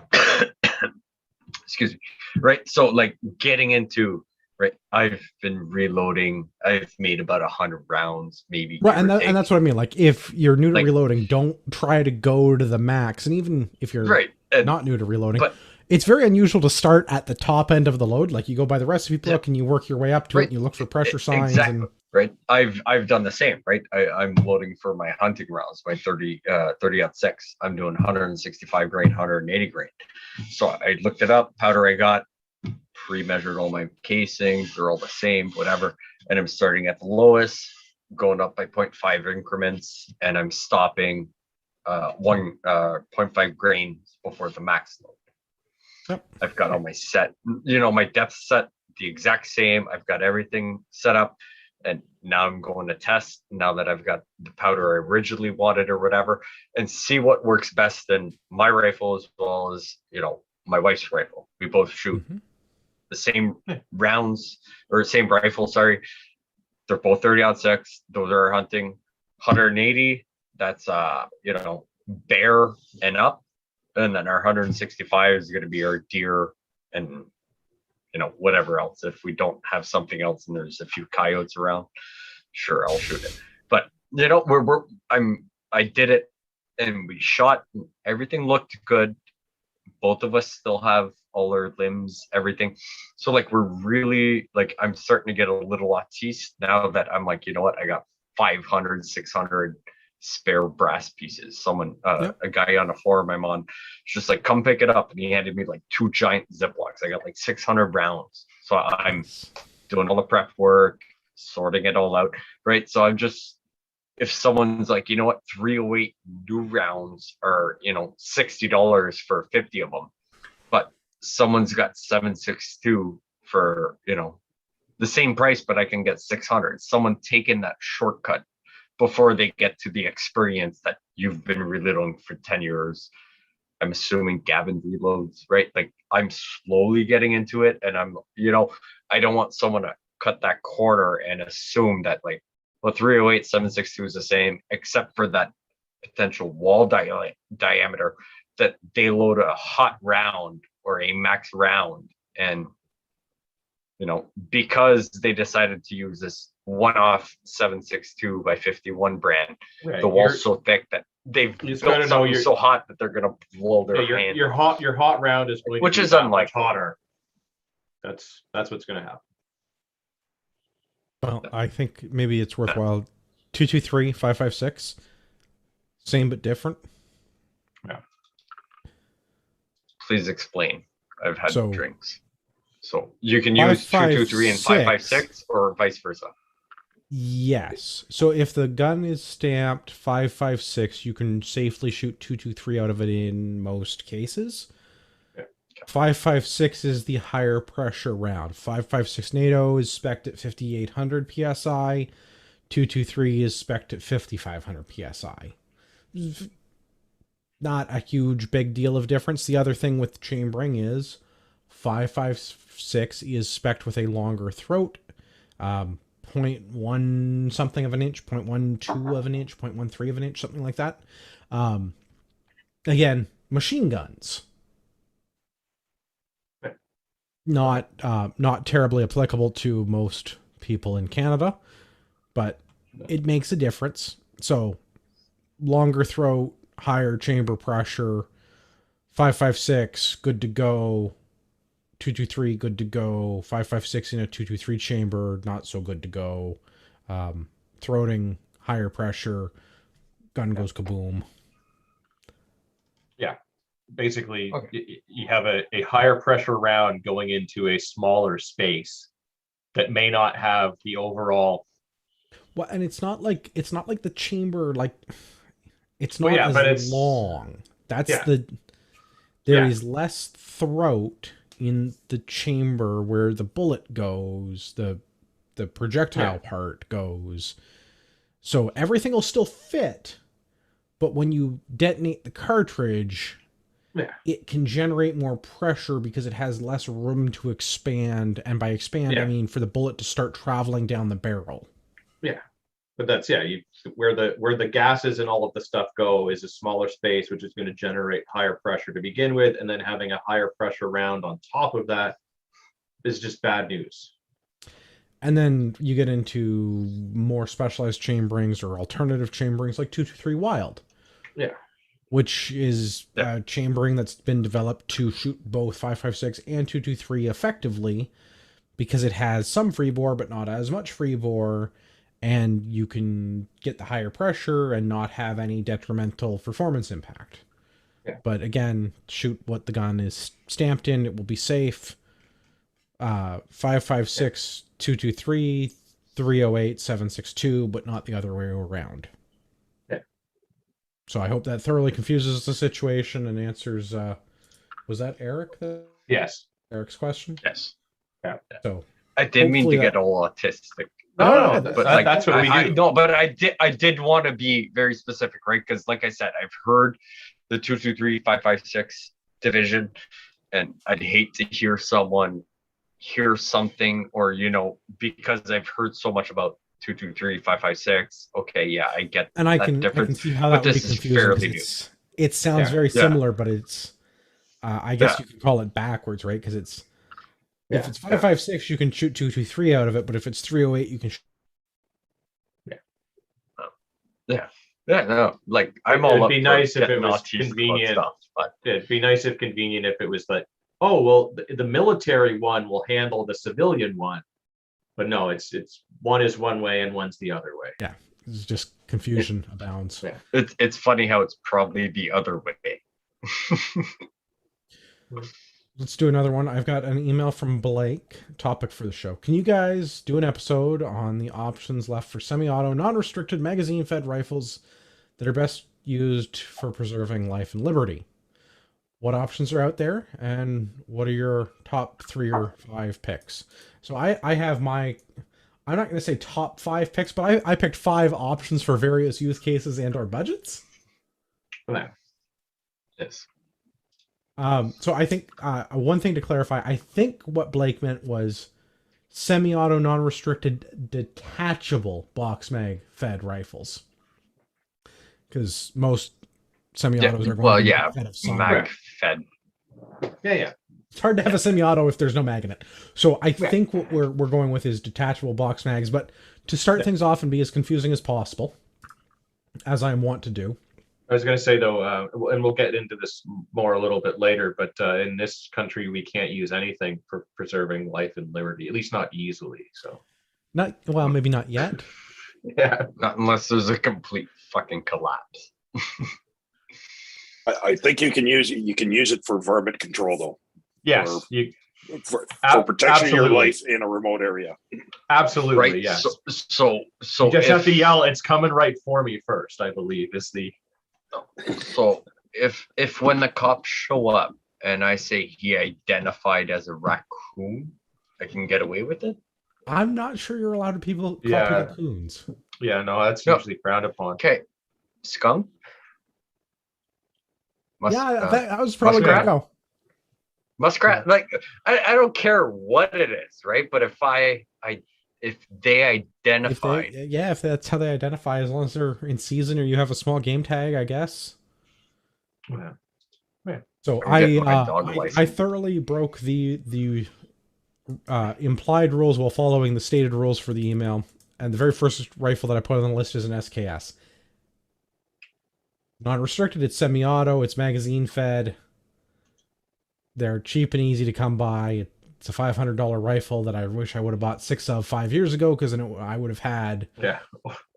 Excuse me. Right. So like getting into, right, I've been reloading. I've made about 100 rounds, maybe. Right, and that's what I mean. Like, if you're new to reloading, don't try to go to the max. And even if you're not new to reloading, it's very unusual to start at the top end of the load. Like, you go by the recipe book and you work your way up to it, and you look for pressure signs. Exactly. Right. I've done the same. Right. I'm loading for my hunting rounds, my 30-06. I'm doing 165 grain, 180 grain. So I looked it up. Powder I got, pre-measured all my casings. They're all the same, whatever. And I'm starting at the lowest, going up by 0.5 increments, and I'm stopping 1.5 grains before the max load. Yep. I've got all my set, my depth set the exact same. I've got everything set up. And now I'm going to test now that I've got the powder I originally wanted or whatever, and see what works best in my rifle as well as, my wife's rifle. We both shoot the same rounds or same rifle. Sorry. They're both 30-06. Those are hunting 180. That's, bear and up. And then our 165 is going to be our deer and, whatever else. If we don't have something else and there's a few coyotes around, sure, I'll shoot it. But, I did it and we shot. Everything looked good. Both of us still have all our limbs, everything. So we're really I'm starting to get a little autiste now that I'm like, you know what? I got 500, 600 spare brass pieces. Someone, a guy on a forum I'm on, just come pick it up. And he handed me 2 giant Ziplocs. I got 600 rounds. So I'm doing all the prep work, sorting it all out. Right. So I'm just, if someone's like, you know what, 308 new rounds are, $60 for 50 of them, but someone's got 7.62 for, the same price, but I can get 600. Someone taking that shortcut before they get to the experience that you've been reloading for 10 years. I'm assuming Gavin reloads, right? I'm slowly getting into it, and I'm, I don't want someone to cut that corner and assume that 308, 7.62 is the same, except for that potential wall diameter, that they load a hot round or a max round. And, because they decided to use this one-off 7.62 by 51 brand, right, the wall's so thick that they've built something so hot that they're going to blow their hand. Your hot round is going which to be is unlikely. Hotter. That's what's going to happen. Well, I think maybe it's worthwhile. 223, 5.56, same but different. Yeah. Please explain. I've had drinks. So you can use 223 and 5.56 or vice versa. Yes. So if the gun is stamped 5.56, you can safely shoot 223 out of it in most cases. 5.56 is the higher pressure round. 5.56 NATO is spec'd at 5,800 psi. 223 is spec'd at 5,500 psi. Not a huge big deal of difference. The other thing with chambering is 5.56 is spec'd with a longer throat, 0.1 something of an inch, 0.12 of an inch, 0.13 of an inch, something like that. Again, machine guns. Not terribly applicable to most people in Canada, but it makes a difference. So longer throat, higher chamber pressure, 5.56, good to go. 223, good to go. 5.56 in a 223 chamber, not so good to go. Throating, higher pressure, gun goes kaboom. Yeah. Basically, you have a higher pressure round going into a smaller space that may not have the overall. Well, and it's not like the chamber, it's not as long. That's there is less throat in the chamber where the bullet goes, the projectile part goes. So everything will still fit, but when you detonate the cartridge, it can generate more pressure because it has less room to expand. And by expand, I mean for the bullet to start traveling down the barrel. Yeah. But that's, where the gases and all of the stuff go is a smaller space, which is going to generate higher pressure to begin with. And then having a higher pressure round on top of that is just bad news. And then you get into more specialized chamberings or alternative chamberings like 223 Wild. Yeah. Which is chambering that's been developed to shoot both 5.56 and 223 effectively because it has some free bore, but not as much free bore. And you can get the higher pressure and not have any detrimental performance impact. Yeah. But again, shoot what the gun is stamped in. It will be safe. 5.56, 223, 308, 7.62, but not the other way around. Yeah. So I hope that thoroughly confuses the situation and answers. Was that Eric? Yes. Eric's question. Yes. Yeah. So I didn't mean to hopefully get all autistic. No, but that's what we do. No, but I did want to be very specific, right? Because like I said, I've heard the 223 556 division, and I'd hate to hear someone hear something, or because I've heard so much about 223 556. Okay, yeah, I get and I can see how that would be confusing, because it sounds very similar, but it's I guess you could call it backwards, right? Because it's if it's 556, you can shoot 223 out of it, but if it's 308, you can. No, like I'm all. It'd up be for nice if it getting was autistic about convenient. stuff, but It'd be nice if convenient if it was like, oh well, the military one will handle the civilian one, but no, it's one is one way and one's the other way. Yeah, it's just confusion abounds. Yeah. It's funny how it's probably the other way. Let's do another one. I've got an email from Blake. Topic for the show: can you guys do an episode on the options left for semi-auto, non-restricted magazine-fed rifles that are best used for preserving life and liberty? What options are out there, and what are your top 3 or 5 picks? So I have my, I'm not going to say top 5 picks, but I picked 5 options for various use cases and or budgets. Yes. So I think one thing to clarify, I think what Blake meant was semi-auto, non-restricted, detachable box mag fed rifles, because most semi-autos are going to be fed of some mag fed. Yeah. It's hard to have a semi-auto if there's no mag in it. So I think what we're going with is detachable box mags. But to start things off and be as confusing as possible, as I want to do. I was going to say though, and we'll get into this more a little bit later, but in this country we can't use anything for preserving life and liberty, at least not easily. So maybe not yet. Yeah, not unless there's a complete fucking collapse. I think you can use it for varmint control though. Yes, for protection of your life in a remote area. Absolutely, right? yes. So you just have to yell, "It's coming right for me" first, I believe is the. So if when the cops show up and I say he identified as a raccoon, I can get away with it? I'm not sure you're allowed to call people raccoons. Yeah, no, that's usually frowned upon. Okay, skunk. That was probably gonna go. Muskrat, like I don't care what it is, right? But if they identify, if that's how they identify, as long as they're in season or you have a small game tag, I guess. Yeah. So I thoroughly broke the implied rules while following the stated rules for the email, and the very first rifle that I put on the list is an SKS. Non-restricted, it's semi-auto, it's magazine fed. They're cheap and easy to come by. It's a $500 rifle that I wish I would have bought 6 of 5 years ago, because then I would have had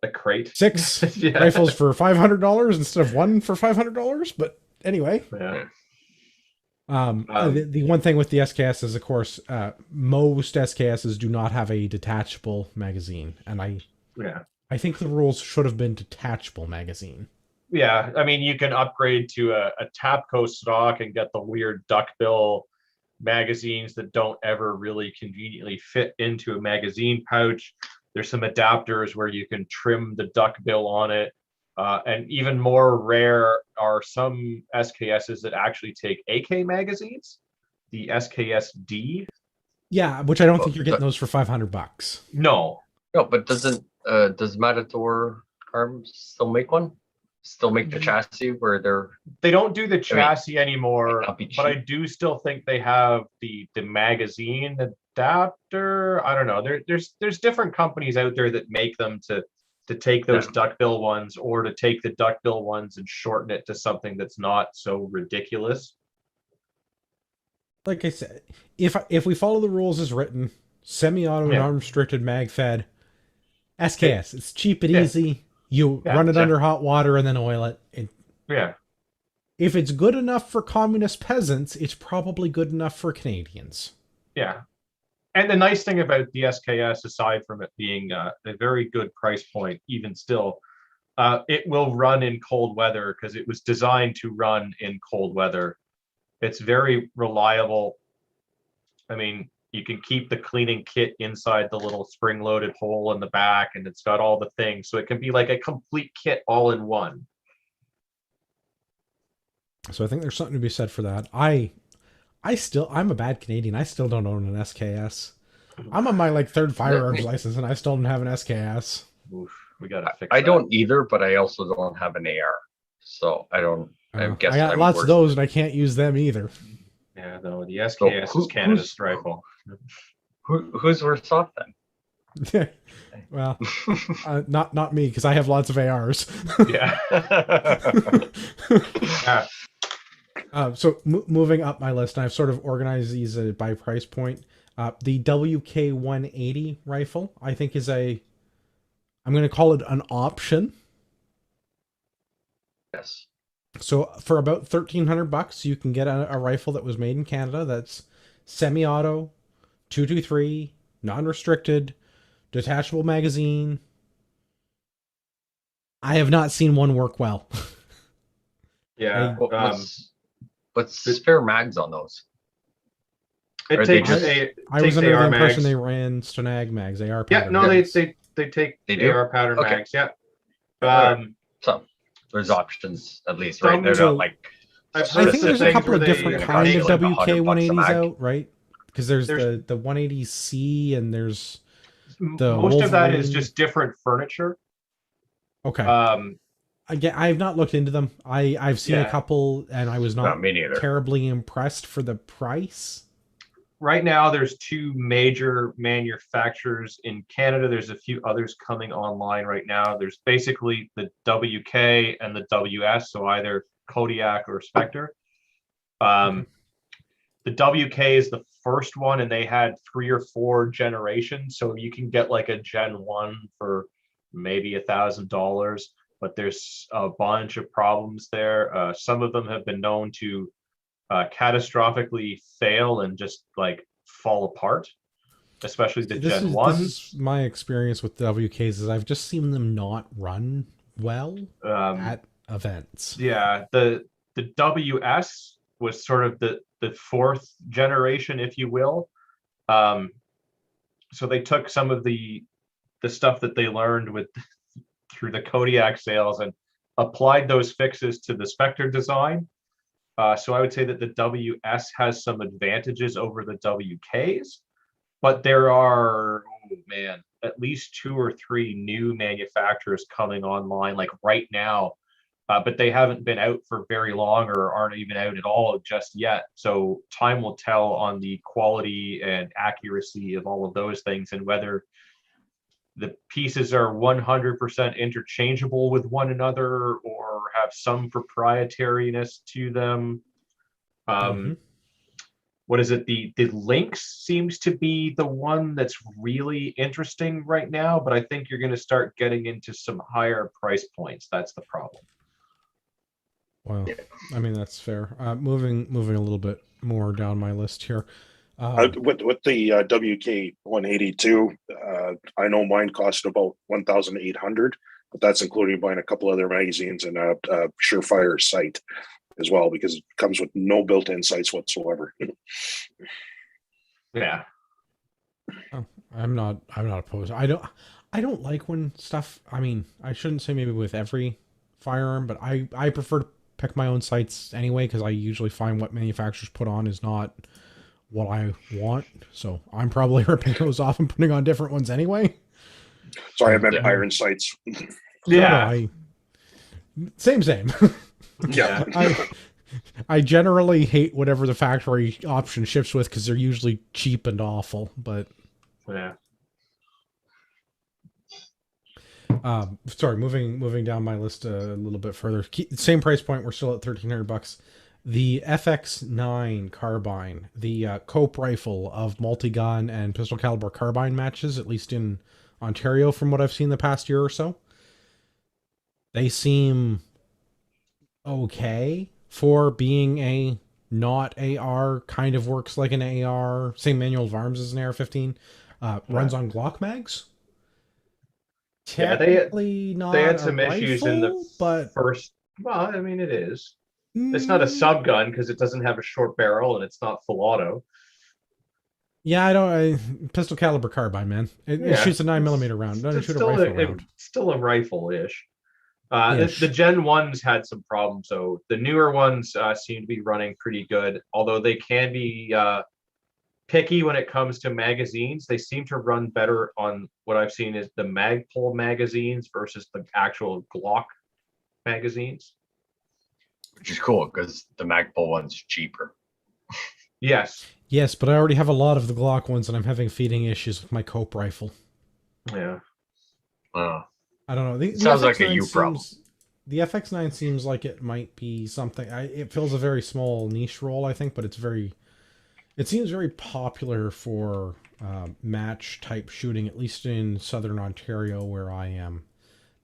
a crate 6 rifles for $500 instead of 1 for $500. But anyway, the one thing with the SKS is, of course, most SKSs do not have a detachable magazine, and I think the rules should have been detachable magazine. Yeah, I mean, you can upgrade to a Tapco stock and get the weird duckbill magazines that don't ever really conveniently fit into a magazine pouch. There's some adapters where you can trim the duckbill on it. And even more rare are some SKSs that actually take AK magazines, the SKS-D. Yeah, which I don't think you're getting those for $500. No, but does Matador Arms still make one? Still make the chassis where they don't do the chassis anymore, but I do still think they have the magazine adapter. I don't know. There's different companies out there that make them to take those duckbill ones, or to take the duckbill ones and shorten it to something that's not so ridiculous. Like I said, if we follow the rules as written, semi-auto, non-restricted, mag-fed, SKS, it's cheap and easy. You run it under hot water and then oil it. If it's good enough for communist peasants, it's probably good enough for Canadians. Yeah. And the nice thing about the SKS, aside from it being a very good price point, even still, it will run in cold weather because it was designed to run in cold weather. It's very reliable. I mean, you can keep the cleaning kit inside the little spring-loaded hole in the back, and it's got all the things, so it can be like a complete kit all in one. So I think there's something to be said for that. I'm a bad Canadian. I still don't own an SKS. I'm on my like third firearms license, and I still don't have an SKS. Oof, we gotta fix I that. don't either, but I also don't have an AR, so I don't. I guess I got I'm lots worse of those, and I can't use them either. Yeah, no, the SKS is Canada's rifle. Who's worse off then? Well, not me, because I have lots of ARs. Yeah. Yeah. So moving up my list, I've sort of organized these by price point. The WK-180 rifle, I think, is I'm going to call it an option. Yes. So for about $1,300, you can get a rifle that was made in Canada that's semi-auto, 223, non-restricted, detachable magazine. I have not seen one work well. Yeah. What's spare mags on those? It Or they takes just- I was under the AR impression mags. they ran Stanag mags, AR Yeah, pattern no, mags. they take They do? AR pattern Okay. mags. Yeah. Alright. So there's options at least, right? They're So- not like. I've I heard think of there's a things couple where of they- different They kind of cost like $100 a WK-180s mag. out, right? Because there's There's- the 180C and there's the most of that is Wolverine. just different furniture. okay. Again, I've not looked into them. I've seen a Yeah. couple, and I was Not not me neither. terribly impressed for the price. right now there's two major manufacturers in Canada. There's a few others coming online right now. There's basically the WK and the WS, so either Kodiak or Spectre. The WK is the first one, and they had 3 or 4 generations, so you can get like a Gen 1 for maybe $1,000, but there's a bunch of problems there. Some of them have been known to catastrophically fail and just like fall apart, especially the Gen 1s. This is my experience with WKs is I've just seen them not run well at events. Yeah, the WS was sort of the 4th generation, if you will. So they took some of the stuff that they learned through the Kodiak sales and applied those fixes to the Spectre design. So I would say that the WS has some advantages over the WKs, but there are, at least 2 or 3 new manufacturers coming online like right now, but they haven't been out for very long or aren't even out at all just yet. So time will tell on the quality and accuracy of all of those things and whether the pieces are 100% interchangeable with one another or have some proprietariness to them. What is it? The Lynx seems to be the one that's really interesting right now, but I think you're going to start getting into some higher price points. That's the problem. Well, I mean, that's fair. Moving a little bit more down my list here. With the WK-182, I know mine cost about $1,800, but that's including buying a couple other magazines and a Surefire sight as well, because it comes with no built-in sights whatsoever. Yeah. Oh, I'm not opposed. I don't like when stuff. I mean, I shouldn't say maybe with every firearm, but I prefer to pick my own sights anyway, because I usually find what manufacturers put on is not what I want. So I'm probably ripping those off and putting on different ones anyway. Sorry, I meant iron sights. Yeah. Same. Yeah. I generally hate whatever the factory option ships with because they're usually cheap and awful. But Yeah. Sorry, moving down my list a little bit further. Same price point. We're still at $1,300. The FX9 Carbine, the Cope rifle of multi-gun and pistol caliber carbine matches, at least in Ontario, from what I've seen the past year or so. They seem okay for being a not AR, kind of works like an AR, same manual of arms as an AR-15, runs on Glock mags. Yeah, Technically not They had a some issues in the rifle, but first. Well, I mean, it is. It's not a subgun because it doesn't have a short barrel and it's not full auto. Yeah, pistol caliber carbine, man. It shoots a 9mm round. Doesn't It's shoot a still rifle round. still a rifle-ish. Ish. The Gen 1s had some problems, though. The newer ones seem to be running pretty good, although they can be picky when it comes to magazines. They seem to run better on what I've seen is the Magpul magazines versus the actual Glock magazines. Which is cool because the Magpul one's cheaper. Yes. Yes, but I already have a lot of the Glock ones, and I'm having feeding issues with my Cope rifle. Yeah. I don't know. The Sounds FX9 like a you problem. The FX9 seems like it might be something. It fills a very small niche role, I think, but it seems very popular for match type shooting, at least in southern Ontario where I am.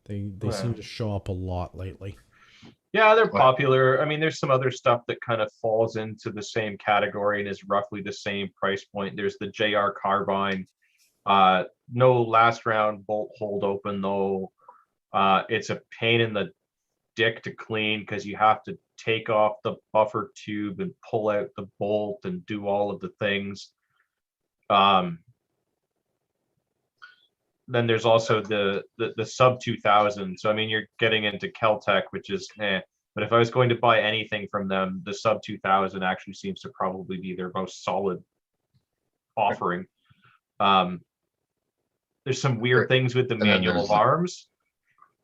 They seem to show up a lot lately. Yeah, they're popular. I mean, there's some other stuff that kind of falls into the same category and is roughly the same price point. There's the JR Carbine. No last round bolt hold open, though. It's a pain in the dick to clean because you have to take off the buffer tube and pull out the bolt and do all of the things. Then there's also the sub 2000. So I mean, you're getting into Keltec, which is but if I was going to buy anything from them, the sub 2000 actually seems to probably be their most solid offering. There's some weird things with the manual of arms,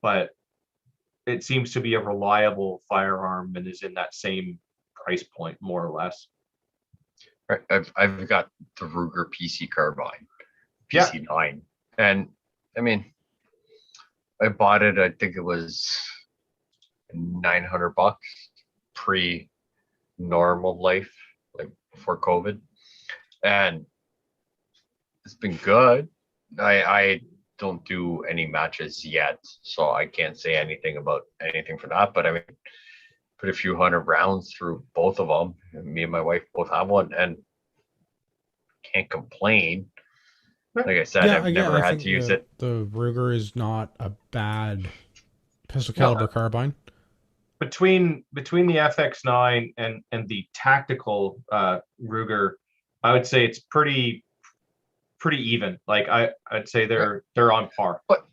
but it seems to be a reliable firearm and is in that same price point, more or less. Right. I've got the Ruger PC Carbine, PC9, and I mean, I bought it. I think it was $900 pre-normal life, like before COVID, and it's been good. I don't do any matches yet, so I can't say anything about anything for that. But I mean, put a few hundred rounds through both of them. Me and my wife both have one, and can't complain. Like I said, I've never had to use it. The Ruger is not a bad pistol caliber carbine. Between the FX9 and the tactical Ruger, I would say it's pretty even. Like I'd say they're on par. But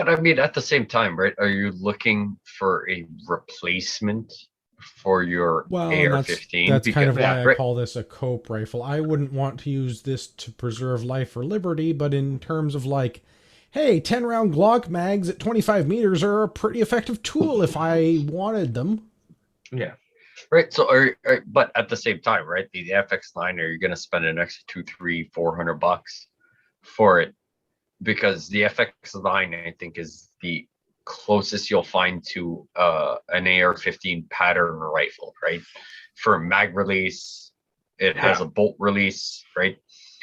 I mean, at the same time, right? Are you looking for a replacement for your AR-15? That's kind of why I call this a Cope rifle. I wouldn't want to use this to preserve life or liberty, but in terms of like, hey, 10-round Glock mags at 25 meters are a pretty effective tool if I wanted them. Yeah. Right. So, but at the same time, right? The FX9, are you going to spend an extra $200, $300, $400 for it? Because the FX9, I think, is the closest you'll find to an AR-15 pattern rifle, right? For mag release, it has a bolt release, right?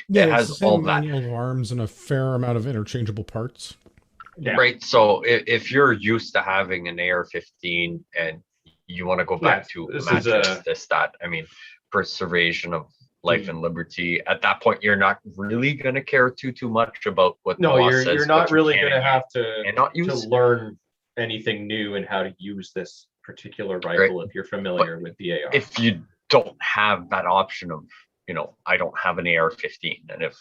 Yeah, it has all that. Manual of arms and a fair amount of interchangeable parts. Yeah. Right. So if you're used to having an AR-15 and you want to go back to matches, that, I mean, preservation of life and liberty, at that point you're not really going to care too much about what the law says. You're not really going to have to learn anything new and how to use this particular rifle if you're familiar with the AR. If you don't have that option of, I don't have an AR-15, and if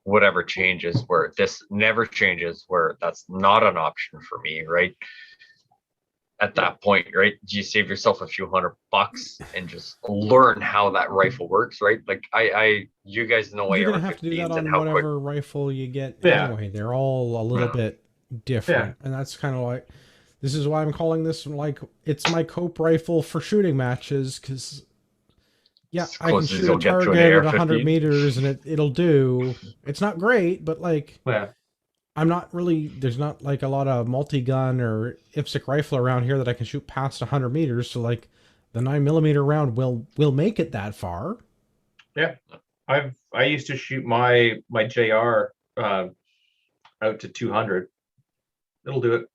whatever changes where this never changes, where that's not an option for me, right? At that point, right, do you save yourself a few $100 and just learn how that rifle works, right? Like you guys know you're gonna have to do that on whatever rifle you get anyway. They're all a little bit different, and that's kind of like, this is why I'm calling this like it's my Cope rifle for shooting matches, because I can shoot a target at 100 meters and it'll do. It's not great, but like. I'm not really, there's not like a lot of multi-gun or IPSC rifle around here that I can shoot past 100 meters. So like the 9mm round will make it that far. Yeah. I used to shoot my JR out to 200. It'll do it.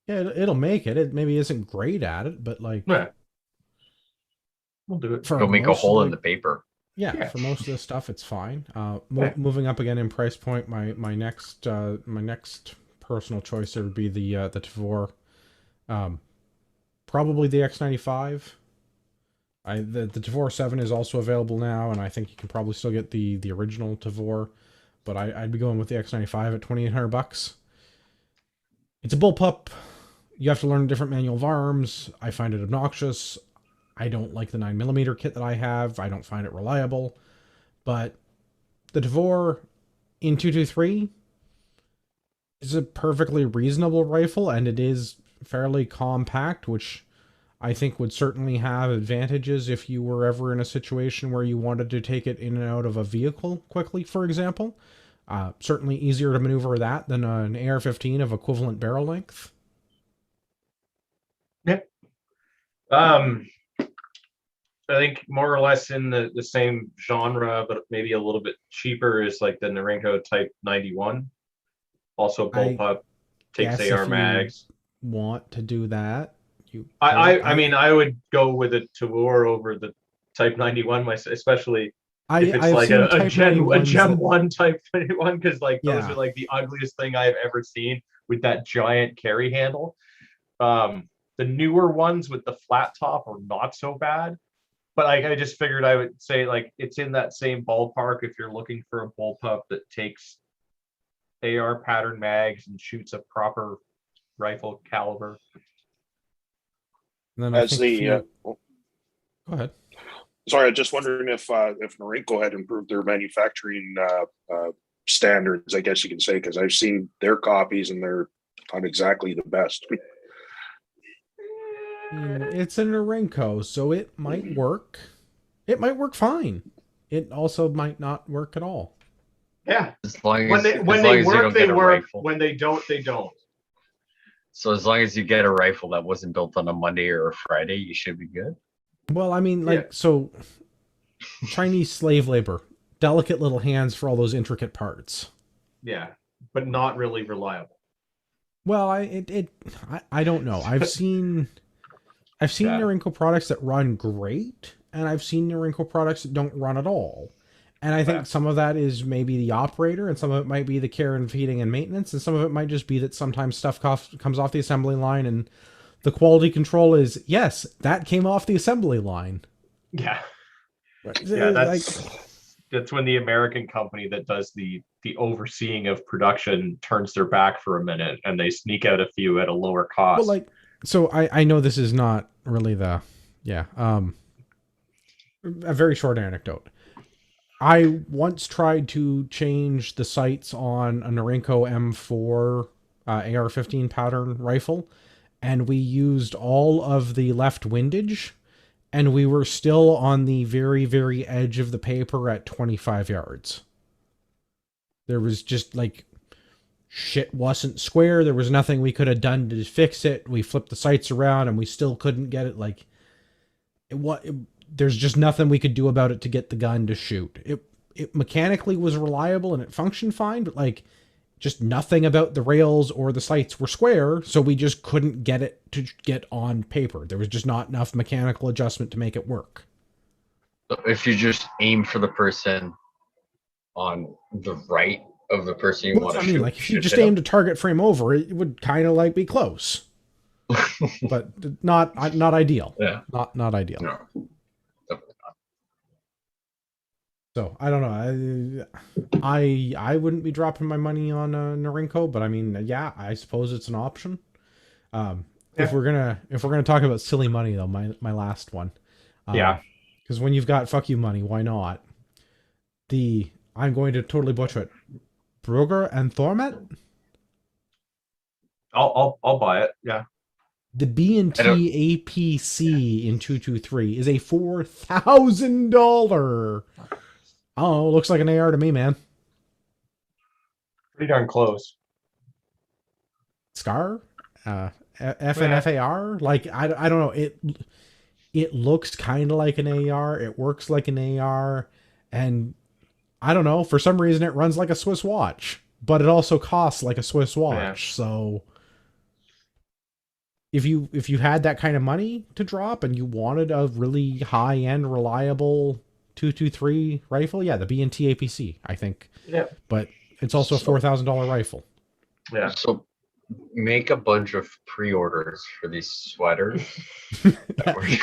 Yeah, it'll make it. It maybe isn't great at it, but like. Yeah. We'll do it. It'll make a hole in the paper. Yeah, for most of the stuff, it's fine. Moving up again in price point, my next personal choice would be the Tavor, probably the X95. The Tavor 7 is also available now, and I think you can probably still get the original Tavor, but I'd be going with the X95 at $2,800. It's a bullpup. You have to learn different manual of arms. I find it obnoxious. I don't like the 9mm kit that I have. I don't find it reliable. But the Tavor in 223 is a perfectly reasonable rifle, and it is fairly compact, which I think would certainly have advantages if you were ever in a situation where you wanted to take it in and out of a vehicle quickly, for example. Certainly easier to maneuver that than an AR-15 of equivalent barrel length. Yeah. I think more or less in the same genre, but maybe a little bit cheaper is like the Norenko Type 91. Also bullpup, takes AR mags. Want to do that? I mean, I would go with a Tavor over the Type 91, especially if it's like a Gen 1 Type 91, because like those are like the ugliest thing I've ever seen with that giant carry handle. The newer ones with the flat top are not so bad, but I just figured I would say like it's in that same ballpark if you're looking for a bullpup that takes AR pattern mags and shoots a proper rifle caliber. And then go ahead. Sorry, I'm just wondering if Norenko had improved their manufacturing standards, I guess you can say, because I've seen their copies and they're not exactly the best. It's a Norenko, so it might work. It might work fine. It also might not work at all. Yeah. When they work, they work. When they don't, they don't. So as long as you get a rifle that wasn't built on a Monday or a Friday, you should be good. Well, I mean, so Chinese slave labor, delicate little hands for all those intricate parts. Yeah, but not really reliable. Well, I don't know. I've seen Norenko products that run great, and I've seen Norenko products that don't run at all. And I think some of that is maybe the operator, and some of it might be the care and feeding and maintenance, and some of it might just be that sometimes stuff comes off the assembly line, and the quality control is, yes, that came off the assembly line. Yeah. Yeah, that's when the American company that does the overseeing of production turns their back for a minute, and they sneak out a few at a lower cost. Well, so I know this is not really a very short anecdote. I once tried to change the sights on a Norenko M4 AR-15 pattern rifle, and we used all of the left windage, and we were still on the very, very edge of the paper at 25 yards. There was just like, shit wasn't square. There was nothing we could have done to fix it. We flipped the sights around and we still couldn't get it. Like, there's just nothing we could do about it to get the gun to shoot. It mechanically was reliable and it functioned fine, but like, just nothing about the rails or the sights were square, so we just couldn't get it to get on paper. There was just not enough mechanical adjustment to make it work. So if you just aim for the person on the right of the person you want to shoot, like if you just aimed a target frame over, it would kind of like be close, but not ideal. Yeah, not ideal. No. So I don't know. I wouldn't be dropping my money on Norenko, but I mean, yeah, I suppose it's an option. If we're gonna talk about silly money though, my last one. Because when you've got fuck you money, why not? I'm going to totally butcher it. Brugger and Thormet. I'll buy it. Yeah. The B&T APC in 223 is a $4,000. Oh, looks like an AR to me, man. Pretty darn close. Scar? FNFAR? Like, I don't know. It looks kind of like an AR. It works like an AR. And I don't know. For some reason, it runs like a Swiss watch. But it also costs like a Swiss watch. Yeah. So if you had that kind of money to drop and you wanted a really high-end, reliable 223 rifle, yeah, the B&T APC, I think. Yeah. But it's also a $4,000 rifle. Yeah. So make a bunch of pre-orders for these sweaters.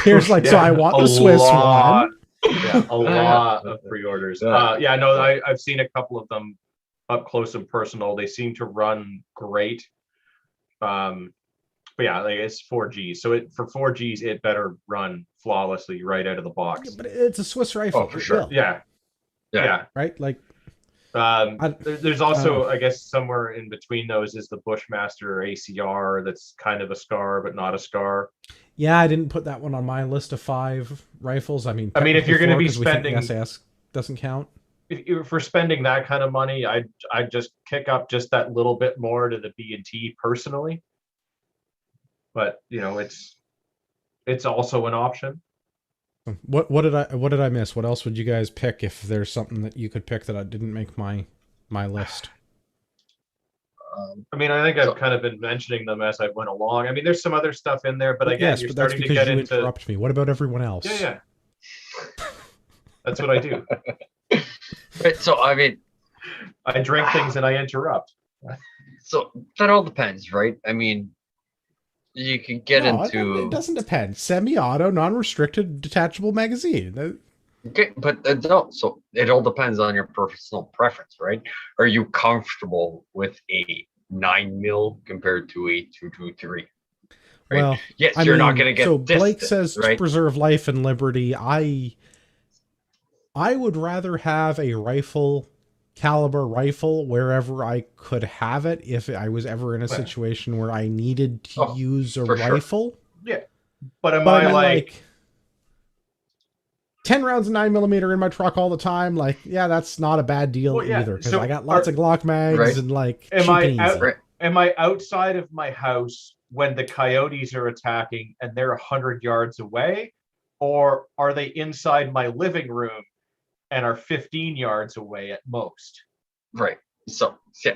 Here's like, so I want the Swiss one. Yeah, a lot of pre-orders. Yeah. No, I've seen a couple of them up close and personal. They seem to run great. But yeah, like it's 4Gs. So for 4Gs, it better run flawlessly right out of the box. But it's a Swiss rifle. Oh, for sure. Yeah. Right? Like, there's also, I guess, somewhere in between those is the Bushmaster ACR that's kind of a SCAR, but not a SCAR. yeah, I didn't put that one on my list of 5 rifles. I mean, if you're going to be because we think spending SAS doesn't count. If for spending that kind of money, I'd just kick up just that little bit more to the B&T personally. But it's also an option. What did I miss? What else would you guys pick if there's something that you could pick that I didn't make my list? I think I've kind of been mentioning them as I went along. There's some other stuff in there, but again, yes, you're but that's starting to because get you into. interrupt me. What about everyone else? Yeah. That's what I do. Right. So I drink things and I interrupt. So that all depends, right? You can get into. It doesn't depend. Semi-auto, non-restricted, detachable magazine. Okay, but no. So it all depends on your personal preference, right? Are you comfortable with a 9mm compared to a 223? Right? Well, yes, you're not going to get. So Blake distance, says right? preserve life and liberty. I would rather have a rifle caliber rifle wherever I could have it if I was ever in a situation where I needed to use a rifle. Sure. Yeah. But am I like 10 rounds of 9mm in my truck all the time? Like, yeah, that's not a bad deal either. Because I got lots of Glock mags and like am I outside of my house when the coyotes are attacking and they're 100 yards away? Or are they inside my living room and are 15 yards away at most? Right. So yeah,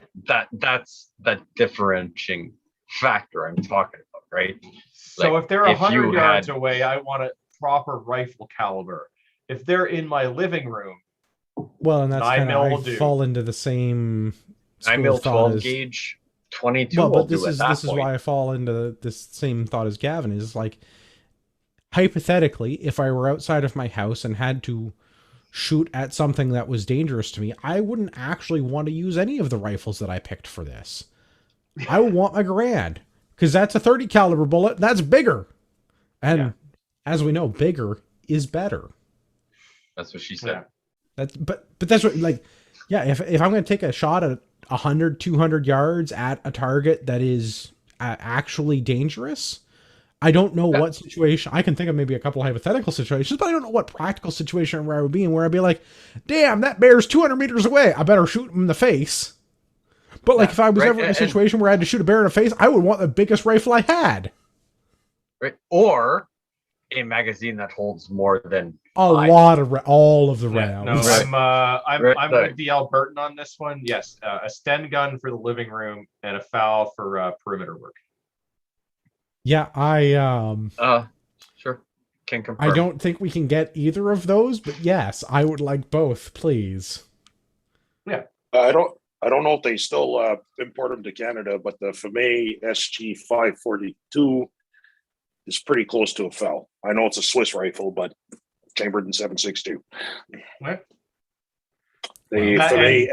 that's that differentiating factor I'm talking about, right? So if they're 100 yards away, I want a proper rifle caliber. If they're in my living room, well, and that's kind of I fall into the same 9mm 12 gauge 22. Well, but this is why I fall into this same thought as Gavin, is like, hypothetically, if I were outside of my house and had to shoot at something that was dangerous to me, I wouldn't actually want to use any of the rifles that I picked for this. I would want my Garand, because that's a 30 caliber bullet. That's bigger. And as we know, bigger is better. That's what she said. Yeah. But that's what, like, yeah, if I'm going to take a shot at 100, 200 yards at a target that is actually dangerous, I don't know what situation. I can think of maybe a couple of hypothetical situations, but I don't know what practical situation where I would be in, where I'd be like, damn, that bear's 200 meters away. I better shoot him in the face. But like, if I was ever in a situation where I had to shoot a bear in the face, I would want the biggest rifle I had. Right. Or a magazine that holds more than all of the rounds. No, I'm with the Albertan on this one. Yes, a Sten gun for the living room and a FAL for perimeter work. Yeah, sure. Can confirm. I don't think we can get either of those, but yes, I would like both, please. Yeah. I don't know if they still import them to Canada, but the FAME SG542 is pretty close to a FAL. I know it's a Swiss rifle, but chambered in 7.62. What? The FAME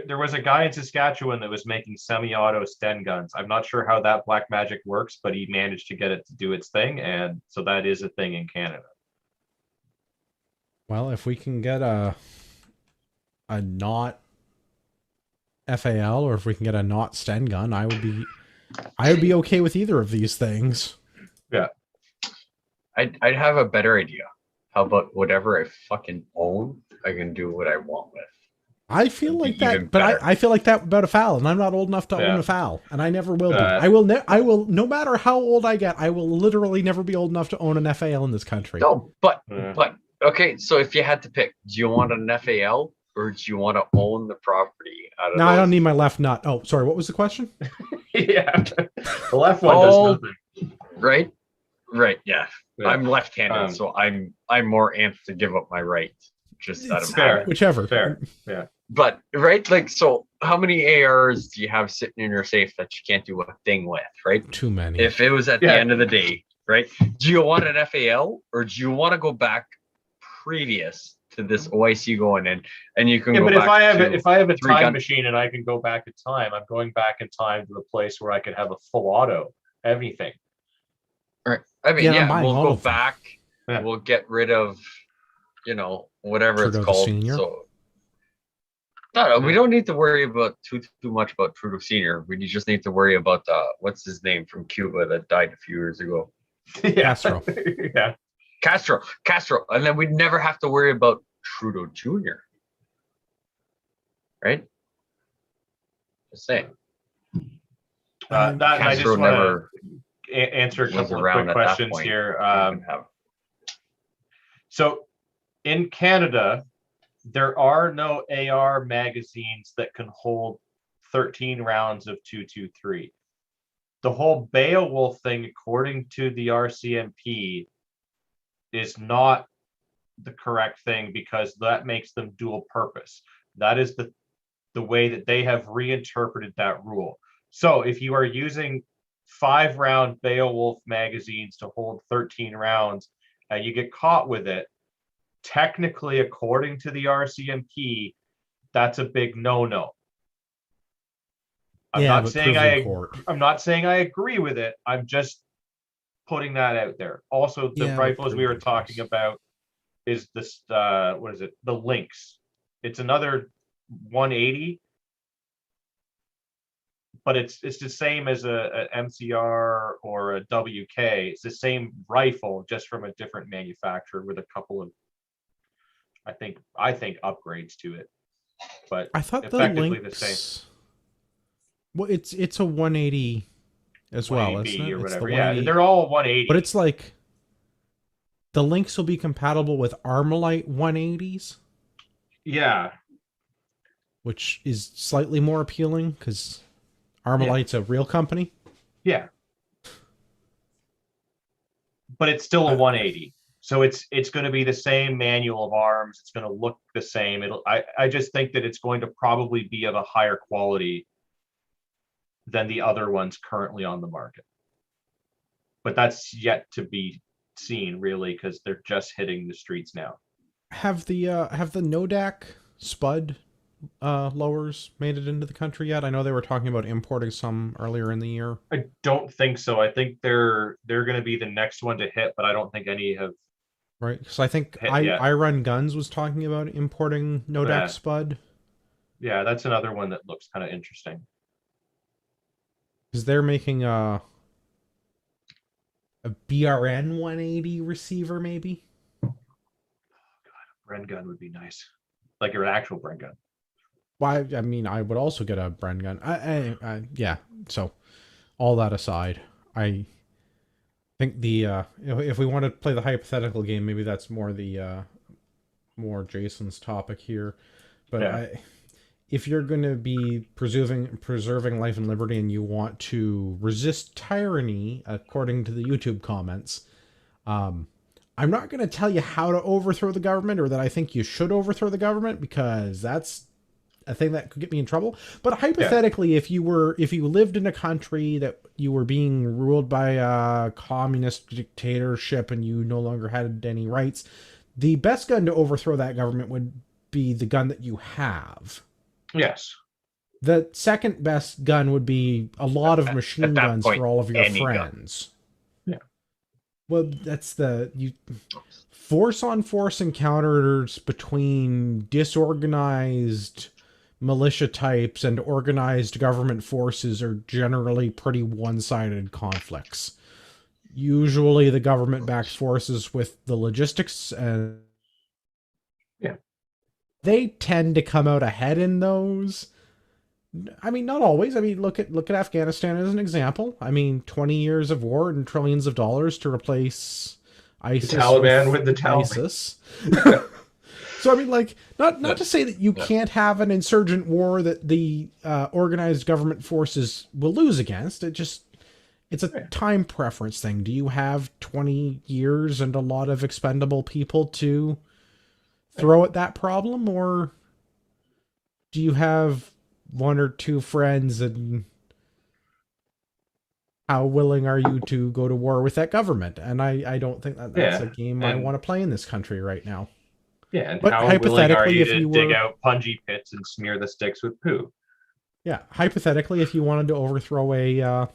There was a guy in Saskatchewan that was making semi-auto Sten guns. I'm not sure how that black magic works, but he managed to get it to do its thing, and so that is a thing in Canada. Well, if we can get a not FAL, or if we can get a not Sten gun, I would be okay with either of these things. Yeah. I'd have a better idea. How about whatever I fucking own, I can do what I want with. I feel like that, but I feel like that about a FAL, and I'm not old enough to own a FAL, and I never will be. I will, no matter how old I get, I will literally never be old enough to own an FAL in this country. No, but okay, so if you had to pick, do you want an FAL or do you want to own the property? No, I don't need my left nut. Oh, sorry, what was the question? Yeah, the left one does nothing. Right, yeah. I'm left-handed, so I'm more amped to give up my right. Just out of fair, whichever. Fair, yeah. But right, like, so how many ARs do you have sitting in your safe that you can't do a thing with, right? Too many. If it was at the end of the day, right? Do you want an FAL or do you want to go back previous to this OIC going in, and you can go but back if I have a time gun machine and I can go back in time, I'm going back in time to a place where I could have a full auto, everything. Right. I mean, Yeah, I'm buying we'll all go of them. back. Yeah. We'll get rid of, whatever Trudeau it's the called. Senior. So no, we don't need to worry about too much about Trudeau Senior. We just need to worry about what's his name from Cuba that died a few years ago. Castro. Yeah. Castro, and then we'd never have to worry about Trudeau Jr. Right? Just saying. I just Castro want never to answer a was couple of around quick at that questions point. here. So in Canada, there are no AR magazines that can hold 13 rounds of 223. The whole Beowulf thing, according to the RCMP, is not the correct thing because that makes them dual purpose. That is the way that they have reinterpreted that rule. So if you are using 5-round Beowulf magazines to hold 13 rounds and you get caught with it, technically, according to the RCMP, that's a big no-no. I'm not saying I agree with it. I'm just putting that out there. Also, the rifles we were talking about is this what is it? The Lynx. It's another 180, but it's the same as a MCR or a WK. It's the same rifle, just from a different manufacturer with a couple of I think upgrades to it. But I thought effectively the Lynx, the same. Well, it's a 180 as well, isn't it? Or whatever. It's the they're all 180. But it's like the Lynx will be compatible with Armalite 180s. Yeah. Which is slightly more appealing because Armalite's a real company. Yeah. But it's still a 180. So it's going to be the same manual of arms. It's going to look the same. I just think that it's going to probably be of a higher quality than the other ones currently on the market. But that's yet to be seen, really, because they're just hitting the streets now. Have the Nodak Spud lowers made it into the country yet? I know they were talking about importing some earlier in the year. I don't think so. I think they're going to be the next one to hit, but I don't think any have. Right, because I think I Run Guns was talking about importing Nodak Spud. Yeah, that's another one that looks kind of interesting. Because they're making a BRN 180 receiver, maybe. Oh God, a Bren gun would be nice, like an actual Bren gun. Well, I mean, I would also get a Bren gun. Yeah. So, all that aside, I think if we want to play the hypothetical game, maybe that's more more Jason's topic here. But if you're going to be preserving life and liberty, and you want to resist tyranny, according to the YouTube comments, I'm not going to tell you how to overthrow the government or that I think you should overthrow the government, because that's a thing that could get me in trouble. But hypothetically, if you lived in a country that you were being ruled by a communist dictatorship and you no longer had any rights, the best gun to overthrow that government would be the gun that you have. Yes. The second best gun would be a lot of machine guns for all of your friends. Yeah. Well, that's force-on-force encounters between disorganized militia types and organized government forces are generally pretty one-sided conflicts. Usually the government backs forces with the logistics, and they tend to come out ahead in those. I mean, not always. I mean, look at Afghanistan as an example. I mean, 20 years of war and trillions of dollars to replace ISIS the Taliban with the Taliban. ISIS. So I mean, like, not to say that you can't have an insurgent war that the organized government forces will lose against. It's a time preference thing. Do you have 20 years and a lot of expendable people to throw at that problem, or do you have one or two friends, and how willing are you to go to war with that government? And I don't think that that's a game I want to play in this country right now. Yeah, and But how willing are hypothetically, you if to you dig were- out punji pits and smear the sticks with poo? Yeah, hypothetically, if you wanted to overthrow a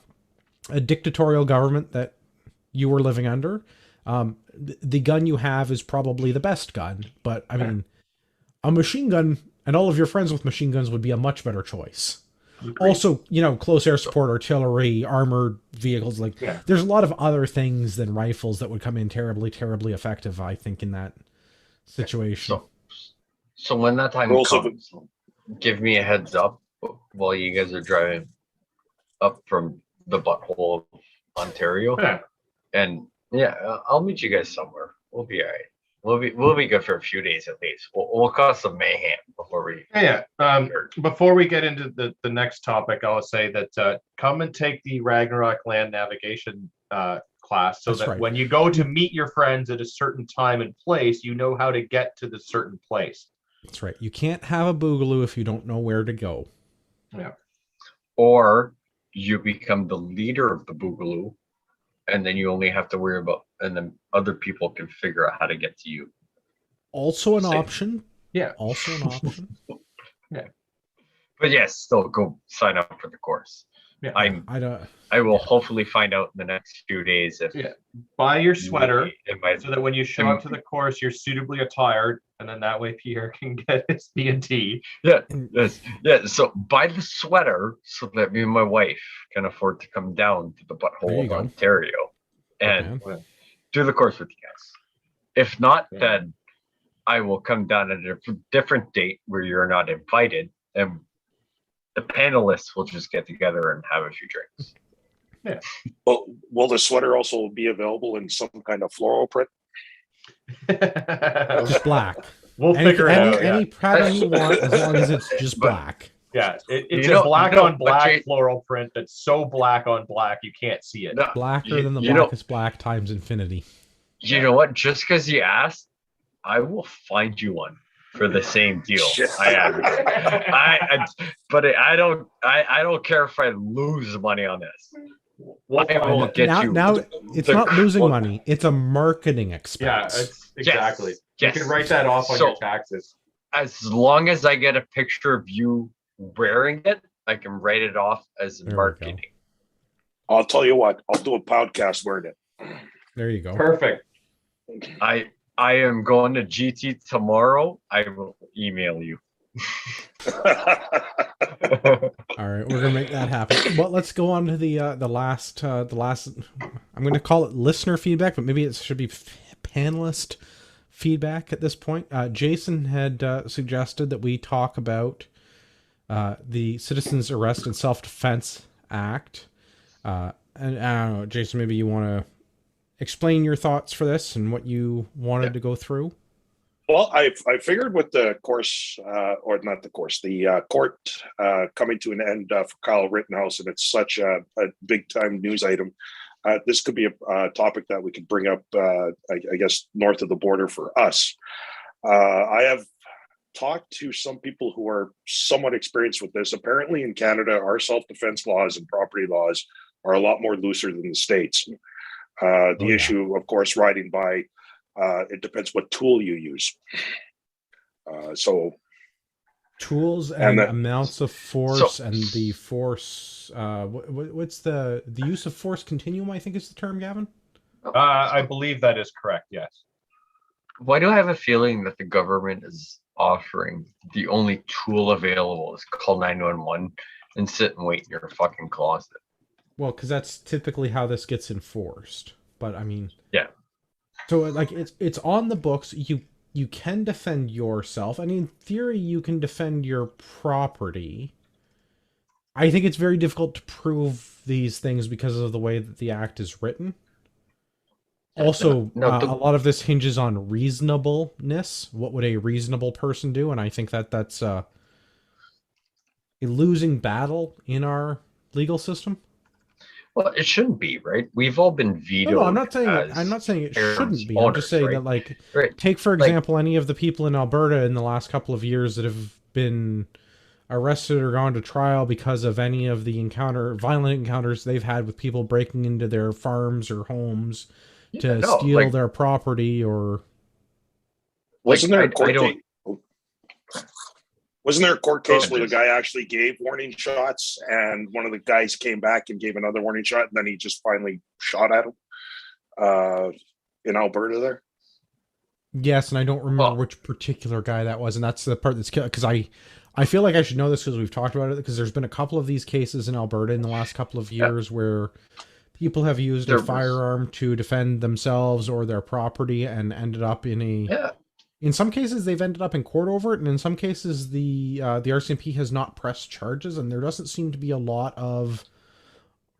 dictatorial government that you were living under, the gun you have is probably the best gun. But I mean, a machine gun and all of your friends with machine guns would be a much better choice. Also, you know, close air support, artillery, armored vehicles. Like, there's a lot of other things than rifles that would come in terribly, terribly effective, I think, in that situation. So when that time comes, give me a heads up while you guys are driving up from the butthole of Ontario. And I'll meet you guys somewhere. We'll be all right. We'll be good for a few days at least. We'll cause some mayhem before we. Before we get into the next topic, I'll say that come and take the Ragnarok land navigation class, so that when you go to meet your friends at a certain time and place, you know how to get to the certain place. That's right. You can't have a boogaloo if you don't know where to go. Yeah. Or you become the leader of the boogaloo, and then you only have to worry about, and then other people can figure out how to get to you. Also an option. Yeah. Also an option. Yeah. But yes, still go sign up for the course. Yeah. I will hopefully find out in the next few days if buy your sweater so that when you show up to the course, you're suitably attired, and then that way Pierre can get his D&T. Yeah. So buy the sweater so that me and my wife can afford to come down to the butthole of Ontario and do the course with you guys. If not, then I will come down at a different date where you're not invited, and the panelists will just get together and have a few drinks. Yeah. Well, will the sweater also be available in some kind of floral print? Just black. We'll figure it out. Any pattern you want, as long as it's just black. Yeah, it's a black on black floral print that's so black on black you can't see it. Blacker than the blackest black times infinity. You know what? Just because you asked, I will find you one for the same deal. I don't care if I lose money on this. I will get you. Now it's not losing money; it's a marketing expense. Yeah, it's exactly. Yes. You can write that off on your taxes. As long as I get a picture of you wearing it, I can write it off as marketing. I'll tell you what. I'll do a podcast wearing it. There you go. Perfect. I am going to GT tomorrow. I will email you. All right, we're gonna make that happen. But let's go on to the last. I'm going to call it listener feedback, but maybe it should be panelist feedback at this point. Jason had suggested that we talk about the Citizens Arrest and Self-Defense Act, and I don't know, Jason, maybe you want to explain your thoughts for this and what you wanted to go through. Well, I figured with the course, or not the course, the court coming to an end for Kyle Rittenhouse, and it's such a big time news item. This could be a topic that we could bring up, I guess, north of the border for us. I have talked to some people who are somewhat experienced with this. Apparently in Canada, our self-defense laws and property laws are a lot more looser than the States. The issue, of course, riding by, it depends what tool you use. So tools and amounts of force and the force. What's the use of force continuum? I think is the term, Gavin. I believe that is correct. Yes. Why do I have a feeling that the government is offering the only tool available is call 911 and sit and wait in your fucking closet? Well, because that's typically how this gets enforced. But I mean, yeah. So like it's on the books. You can defend yourself, and in theory, you can defend your property. I think it's very difficult to prove these things because of the way that the act is written. Also, a lot of this hinges on reasonableness. What would a reasonable person do? And I think that that's a losing battle in our legal system. Well, it shouldn't be, right? We've all been vetoed. No, I'm not saying it shouldn't be. I'm just saying that, like, take for example any of the people in Alberta in the last couple of years that have been arrested or gone to trial because of any of the violent encounters they've had with people breaking into their farms or homes to steal their property or. Wasn't there a court case? Wasn't there a court case where the guy actually gave warning shots and one of the guys came back and gave another warning shot and then he just finally shot at him in Alberta there? Yes, and I don't remember which particular guy that was, and that's the part that's because I feel like I should know this because we've talked about it, because there's been a couple of these cases in Alberta in the last couple of years where people have used a firearm to defend themselves or their property and ended up in a... Yeah. In some cases, they've ended up in court over it, and in some cases, the RCMP has not pressed charges, and there doesn't seem to be a lot of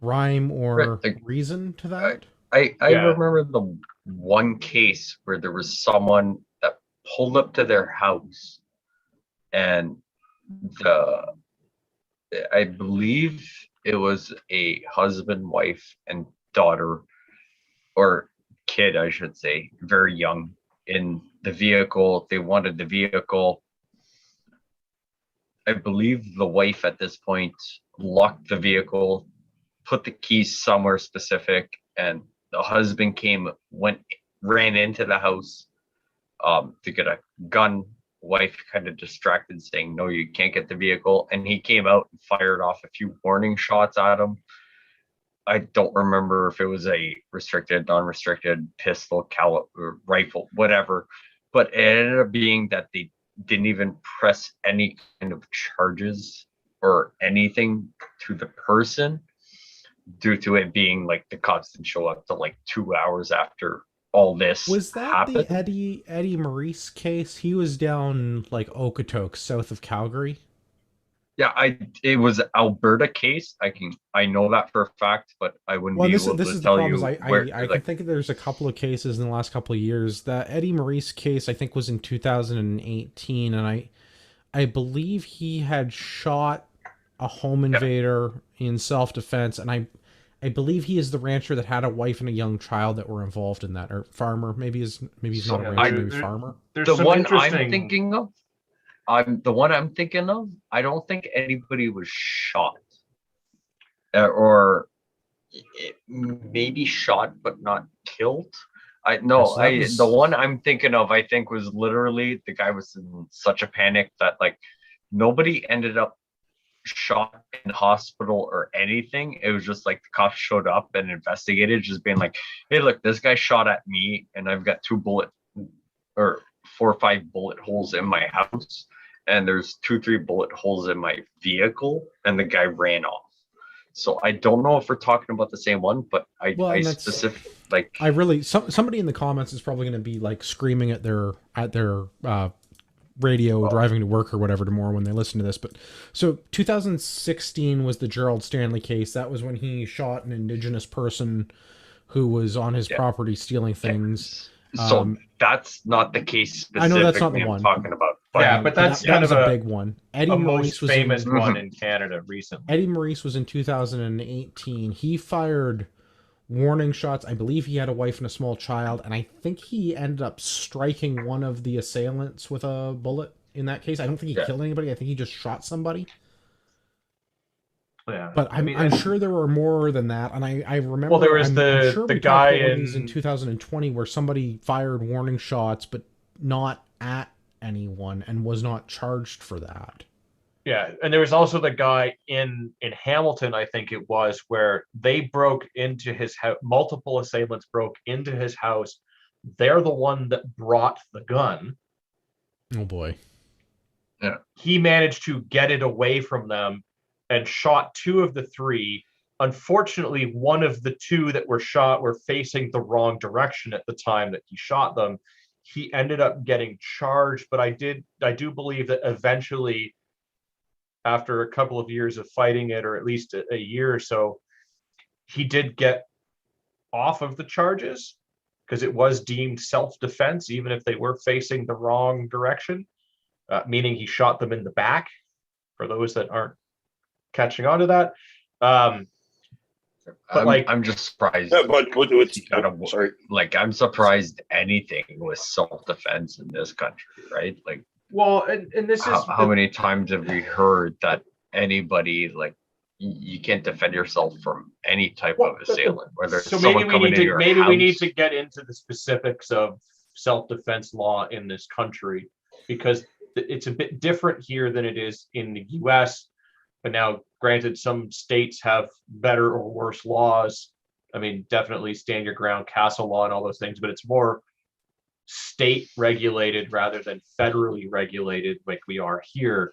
rhyme or reason to that. I remember the one case where there was someone that pulled up to their house, and I believe it was a husband, wife, and daughter, or kid, I should say, very young, in the vehicle. They wanted the vehicle. I believe the wife at this point locked the vehicle, put the keys somewhere specific, and the husband ran into the house to get a gun. Wife kind of distracted, saying, "No, you can't get the vehicle." And he came out and fired off a few warning shots at him. I don't remember if it was a restricted, non-restricted pistol, caliber, rifle, whatever. But it ended up being that they didn't even press any kind of charges or anything to the person, due to it being like the cops didn't show up till like 2 hours after all this was that happened. The Eddie Maurice case? He was down like Okotoks, south of Calgary. Yeah, it was Alberta case. I know that for a fact, but I wouldn't be able to tell you. I can think there's a couple of cases in the last couple of years. The Eddie Maurice case, I think, was in 2018, and I believe he had shot a home invader in self-defense, and I believe he is the rancher that had a wife and a young child that were involved in that, or farmer. Maybe he's not a rancher, maybe farmer. The one I'm thinking of, I don't think anybody was shot, or maybe shot but not killed. The one I'm thinking of, I think, was literally the guy was in such a panic that like nobody ended up shot in hospital or anything. It was just like the cops showed up and investigated, just being like, "Hey, look, this guy shot at me, and I've got 4 or 5 bullet holes in my house, and there's 2-3 bullet holes in my vehicle," and the guy ran off. So I don't know if we're talking about the same one, but somebody in the comments is probably going to be like screaming at their radio driving to work or whatever tomorrow when they listen to this. But so 2016 was the Gerald Stanley case. That was when he shot an Indigenous person who was on his property stealing things. So that's not the case specifically. I know that's not the one I'm talking about. But that's kind of a big one. Eddie Maurice was famous one in Canada recently. Eddie Maurice was in 2018. He fired warning shots. I believe he had a wife and a small child, and I think he ended up striking one of the assailants with a bullet in that case. I don't think he killed anybody. I think he just shot somebody. Yeah, but I'm sure there were more than that, and I remember. Well, there was the guy in 2020 where somebody fired warning shots, but not at anyone, and was not charged for that. Yeah, and there was also the guy in Hamilton, I think it was, where they broke into his house. Multiple assailants broke into his house. They're the one that brought the gun. Oh boy. Yeah. He managed to get it away from them and shot 2 of the 3. Unfortunately, one of the 2 that were shot were facing the wrong direction at the time that he shot them. He ended up getting charged, but I do believe that eventually, after a couple of years of fighting it, or at least a year or so, he did get off of the charges because it was deemed self-defense, even if they were facing the wrong direction, meaning he shot them in the back, for those that aren't catching on to that. I'm just surprised. Yeah, sorry. Like, I'm surprised anything was self-defense in this country, right? Like, Well, and this is How many times have we heard that anybody, like, you can't defend yourself from any type of assailant, whether it's so someone coming into your maybe we need house? to get into the specifics of self-defense law in this country, because it's a bit different here than it is in the US. But now, granted, some states have better or worse laws. I mean, definitely stand your ground, castle law, and all those things, but it's more state regulated rather than federally regulated like we are here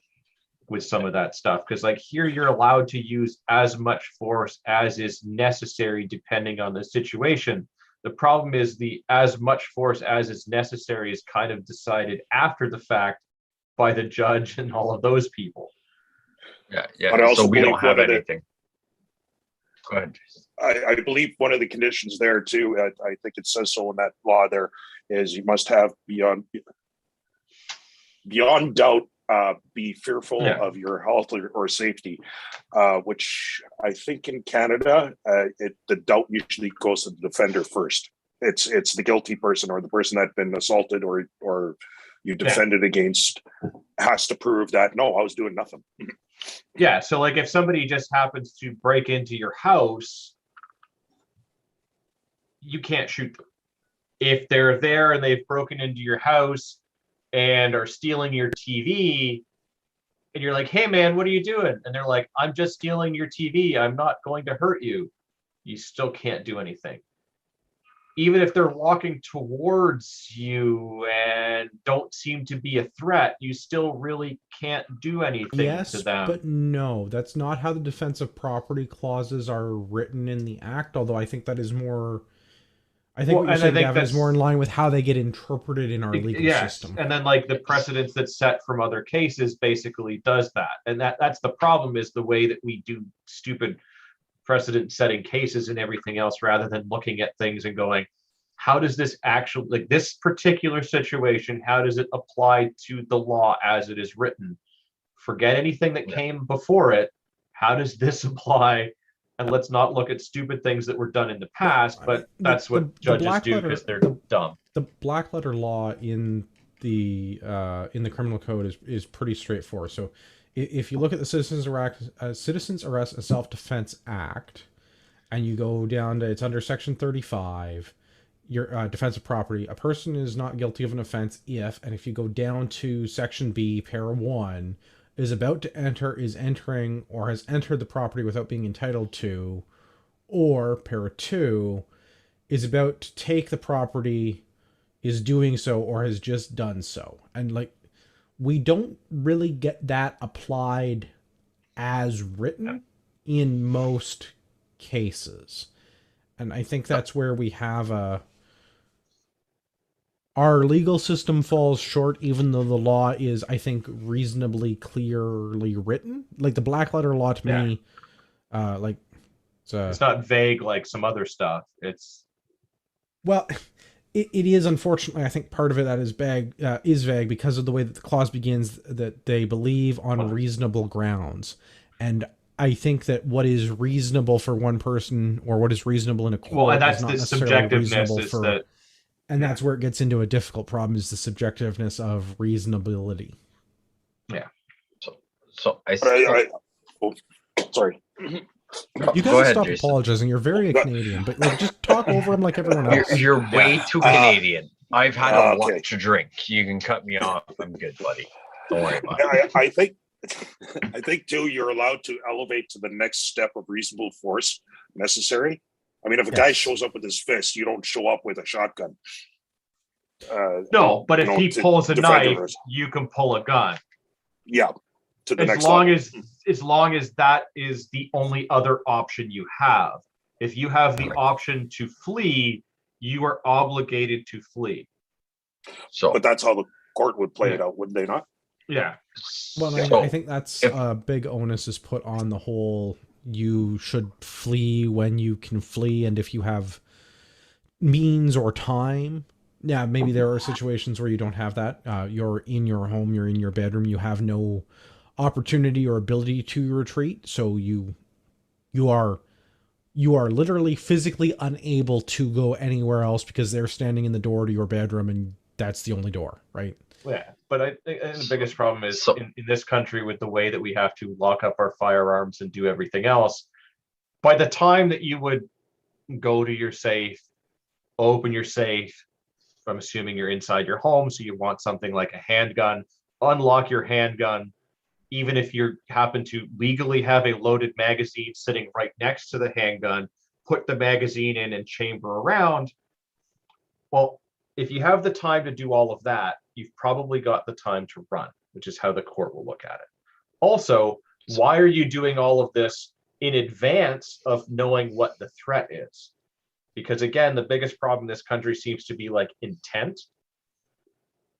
with some of that stuff. Because like here, you're allowed to use as much force as is necessary depending on the situation. The problem is the as much force as is necessary is kind of decided after the fact by the judge and all of those people. Yeah. But I also So we don't believe have one of the- anything. Go ahead. I believe one of the conditions there too, I think it says so in that law there, is you must have beyond doubt, be fearful Yeah. of your health or safety, which I think in Canada, the doubt usually goes to the defender first. It's the guilty person or the person that's been assaulted or you defended against has to prove that, no, I was doing nothing. Yeah, so like if somebody just happens to break into your house, you can't shoot them. If they're there and they've broken into your house and are stealing your TV, and you're like, hey man, what are you doing? And they're like, I'm just stealing your TV. I'm not going to hurt you. You still can't do anything. Even if they're walking towards you and don't seem to be a threat, you still really can't do anything to them. But no, that's not how the defense of property clauses are written in the Act, although I think that is more... I think what you're saying, Gavin, is more in line with how they get interpreted in our legal system. And then like the precedents that's set from other cases basically does that. And that's the problem, is the way that we do stupid precedent setting cases and everything else, rather than looking at things and going, how does this actually, like this particular situation, how does it apply to the law as it is written? Forget anything that came before it. How does this apply? And let's not look at stupid things that were done in the past, but that's what judges do because they're dumb. The black letter law in the criminal code is pretty straightforward. So if you look at the Citizens Arrest and Self-Defense Act, and you go down to, it's under Section 35, your defense of property, a person is not guilty of an offense if you go down to Section B, Para 1, is about to enter, is entering, or has entered the property without being entitled to, or Para 2, is about to take the property, is doing so, or has just done so. And like, we don't really get that applied as written in most cases. And I think that's where we have our legal system falls short, even though the law is, I think, reasonably clearly written. Like the black letter law to me, like it's not vague like some other stuff. It's it is, unfortunately, I think part of it that is vague because of the way that the clause begins, that they believe on reasonable grounds. And I think that what is reasonable for one person or what is reasonable in a court and that's is not the necessarily reasonable subjectiveness for... that... And that's where it gets into a difficult problem, is the subjectiveness of reasonability. Yeah. So sorry. You guys stop apologizing. You're very Canadian, but like, just talk over him like everyone else. You're way too Canadian. I've had a lot to drink. You can cut me off. I'm good, buddy. Don't worry about it. I think too, you're allowed to elevate to the next step of reasonable force necessary. I mean, if a guy shows up with his fist, you don't show up with a shotgun. No, but if he pulls a knife, you can pull a gun. Yeah, to the next level. As long as that is the only other option you have. If you have the option to flee, you are obligated to flee. So, but that's how the court would play it out, would they not? Yeah. Well, I think that's a big onus is put on the whole. You should flee when you can flee, and if you have means or time, maybe there are situations where you don't have that. You're in your home, you're in your bedroom, you have no opportunity or ability to retreat, so you are literally physically unable to go anywhere else because they're standing in the door to your bedroom, and that's the only door, right? Yeah, but I think the biggest problem is So- in this country with the way that we have to lock up our firearms and do everything else. By the time that you would go to your safe, open your safe, I'm assuming you're inside your home, so you want something like a handgun, unlock your handgun, even if you happen to legally have a loaded magazine sitting right next to the handgun, put the magazine in and chamber around. Well, if you have the time to do all of that, you've probably got the time to run, which is how the court will look at it. Also, why are you doing all of this in advance of knowing what the threat is? Because again, the biggest problem in this country seems to be like intent.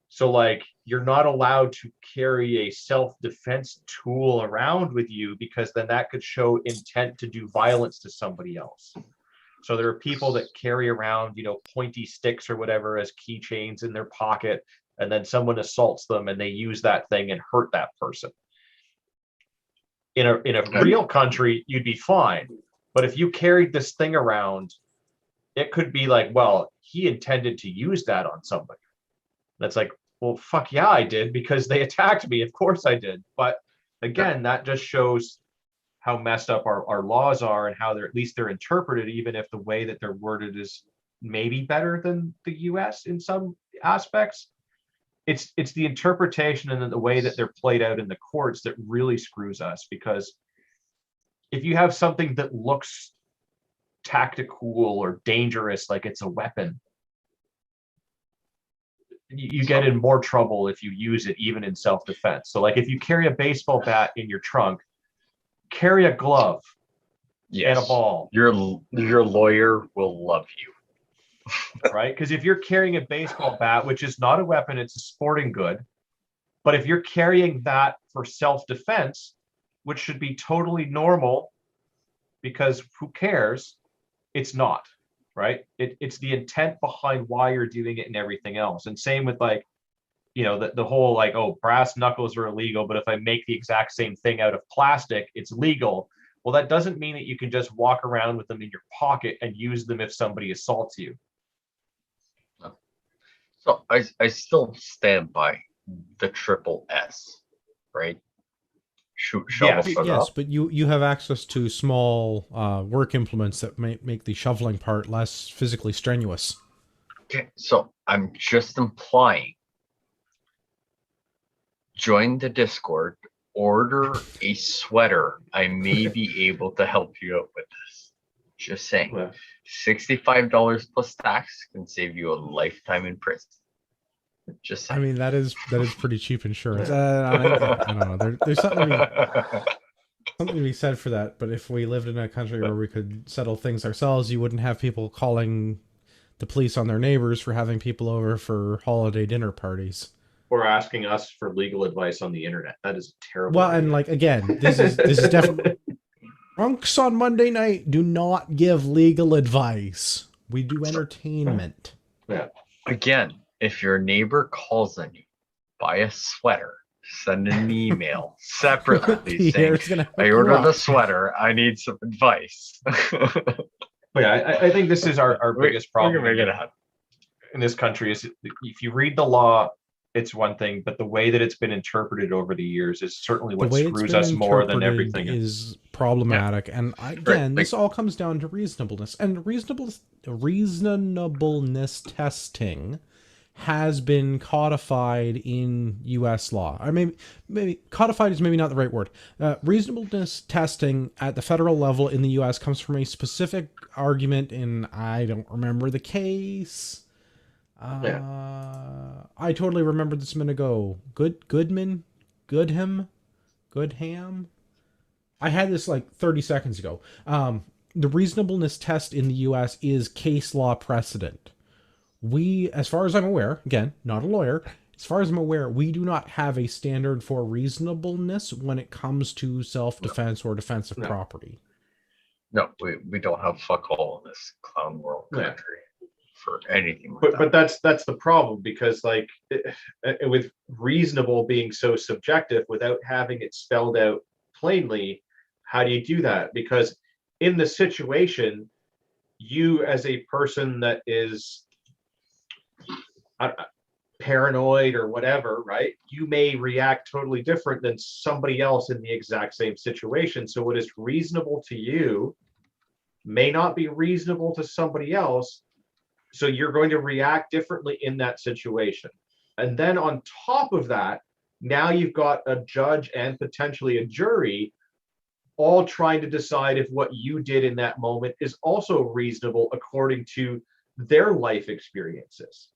So like you're not allowed to carry a self-defense tool around with you because then that could show intent to do violence to somebody else. So there are people that carry around, pointy sticks or whatever as keychains in their pocket, and then someone assaults them and they use that thing and hurt that person. In a real country, you'd be fine. But if you carried this thing around, it could be like, well, he intended to use that on somebody. That's like, well, fuck yeah, I did because they attacked me. Of course I did. But again, that just shows how messed up our laws are and how they're at least they're interpreted, even if the way that they're worded is maybe better than the US in some aspects. It's the interpretation and then the way that they're played out in the courts that really screws us, because if you have something that looks tactical or dangerous, like it's a weapon, you get in more trouble if you use it even in self-defense. So like if you carry a baseball bat in your trunk, carry a glove and a ball. Your lawyer will love you. Right? Because if you're carrying a baseball bat, which is not a weapon, it's a sporting good. But if you're carrying that for self-defense, which should be totally normal, because who cares? It's not, right? It's the intent behind why you're doing it and everything else. And same with like, the whole like, oh, brass knuckles are illegal, but if I make the exact same thing out of plastic, it's legal. Well, that doesn't mean that you can just walk around with them in your pocket and use them if somebody assaults you. So I still stand by the triple S, right? Shovel Yes. it Yes, up. but you have access to small work implements that make the shoveling part less physically strenuous. Okay, so I'm just implying. Join the Discord, order a sweater. I may be able to help you out with this. Just saying. Yeah. $65 plus tax can save you a lifetime in prison. Just saying. I mean, that is pretty cheap insurance. I don't know. There's something to be said for that. But if we lived in a country where we could settle things ourselves, you wouldn't have people calling the police on their neighbors for having people over for holiday dinner parties. Or asking us for legal advice on the internet. That is terrible. Well, and like again, this is definitely drunks on Monday night do not give legal advice. We do entertainment. Yeah. Again, if your neighbor calls on you, buy a sweater. Send an email separately saying, I ordered a sweater. I need some advice. Yeah, I think this is our biggest problem We're gonna make it happen. in this country is if you read the law, it's one thing, but the way that it's been interpreted over the years is certainly what screws us more than everything. Is problematic. And again, this all comes down to reasonableness. And reasonableness testing has been codified in U.S. law. Or maybe codified is maybe not the right word. Reasonableness testing at the federal level in the U.S. comes from a specific argument in, I don't remember the case. I totally remembered this a minute ago. Goodham? I had this like 30 seconds ago. The reasonableness test in the U.S. is case law precedent. We, as far as I'm aware, again, not a lawyer, as far as I'm aware, we do not have a standard for reasonableness when it comes to self-defense or defense of property. No, we don't have fuck all in this clown world country for anything like that. But that's the problem, because like with reasonable being so subjective without having it spelled out plainly, how do you do that? Because in the situation, you as a person that is paranoid or whatever, right? You may react totally different than somebody else in the exact same situation. So what is reasonable to you may not be reasonable to somebody else. So you're going to react differently in that situation. And then on top of that, now you've got a judge and potentially a jury all trying to decide if what you did in that moment is also reasonable according to their life experiences.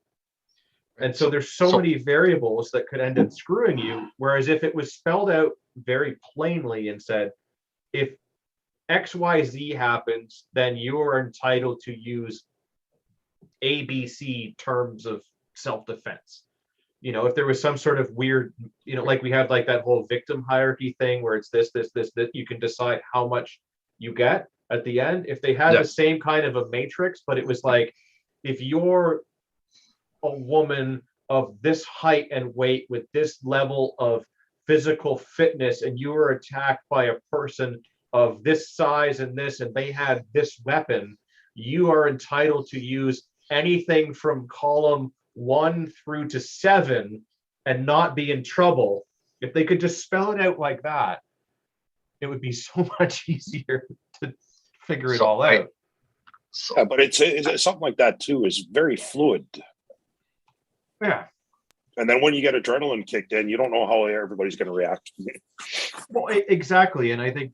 And so there's so many variables that could end up screwing you. Whereas if it was spelled out very plainly and said, if XYZ happens, then you are entitled to use ABC terms of self-defense. You know, if there was some sort of weird, you know, like we have like that whole victim hierarchy thing where it's this, you can decide how much you get at the end. If they had the same kind of a matrix, but it was like, if you're a woman of this height and weight with this level of physical fitness and you were attacked by a person of this size and they had this weapon, you are entitled to use anything from column 1 through to 7 and not be in trouble. If they could just spell it out like that, it would be so much easier to figure it all out. Yeah, but it's something like that too is very fluid. Yeah. And then when you get adrenaline kicked in, you don't know how everybody's going to react. Well, exactly. And I think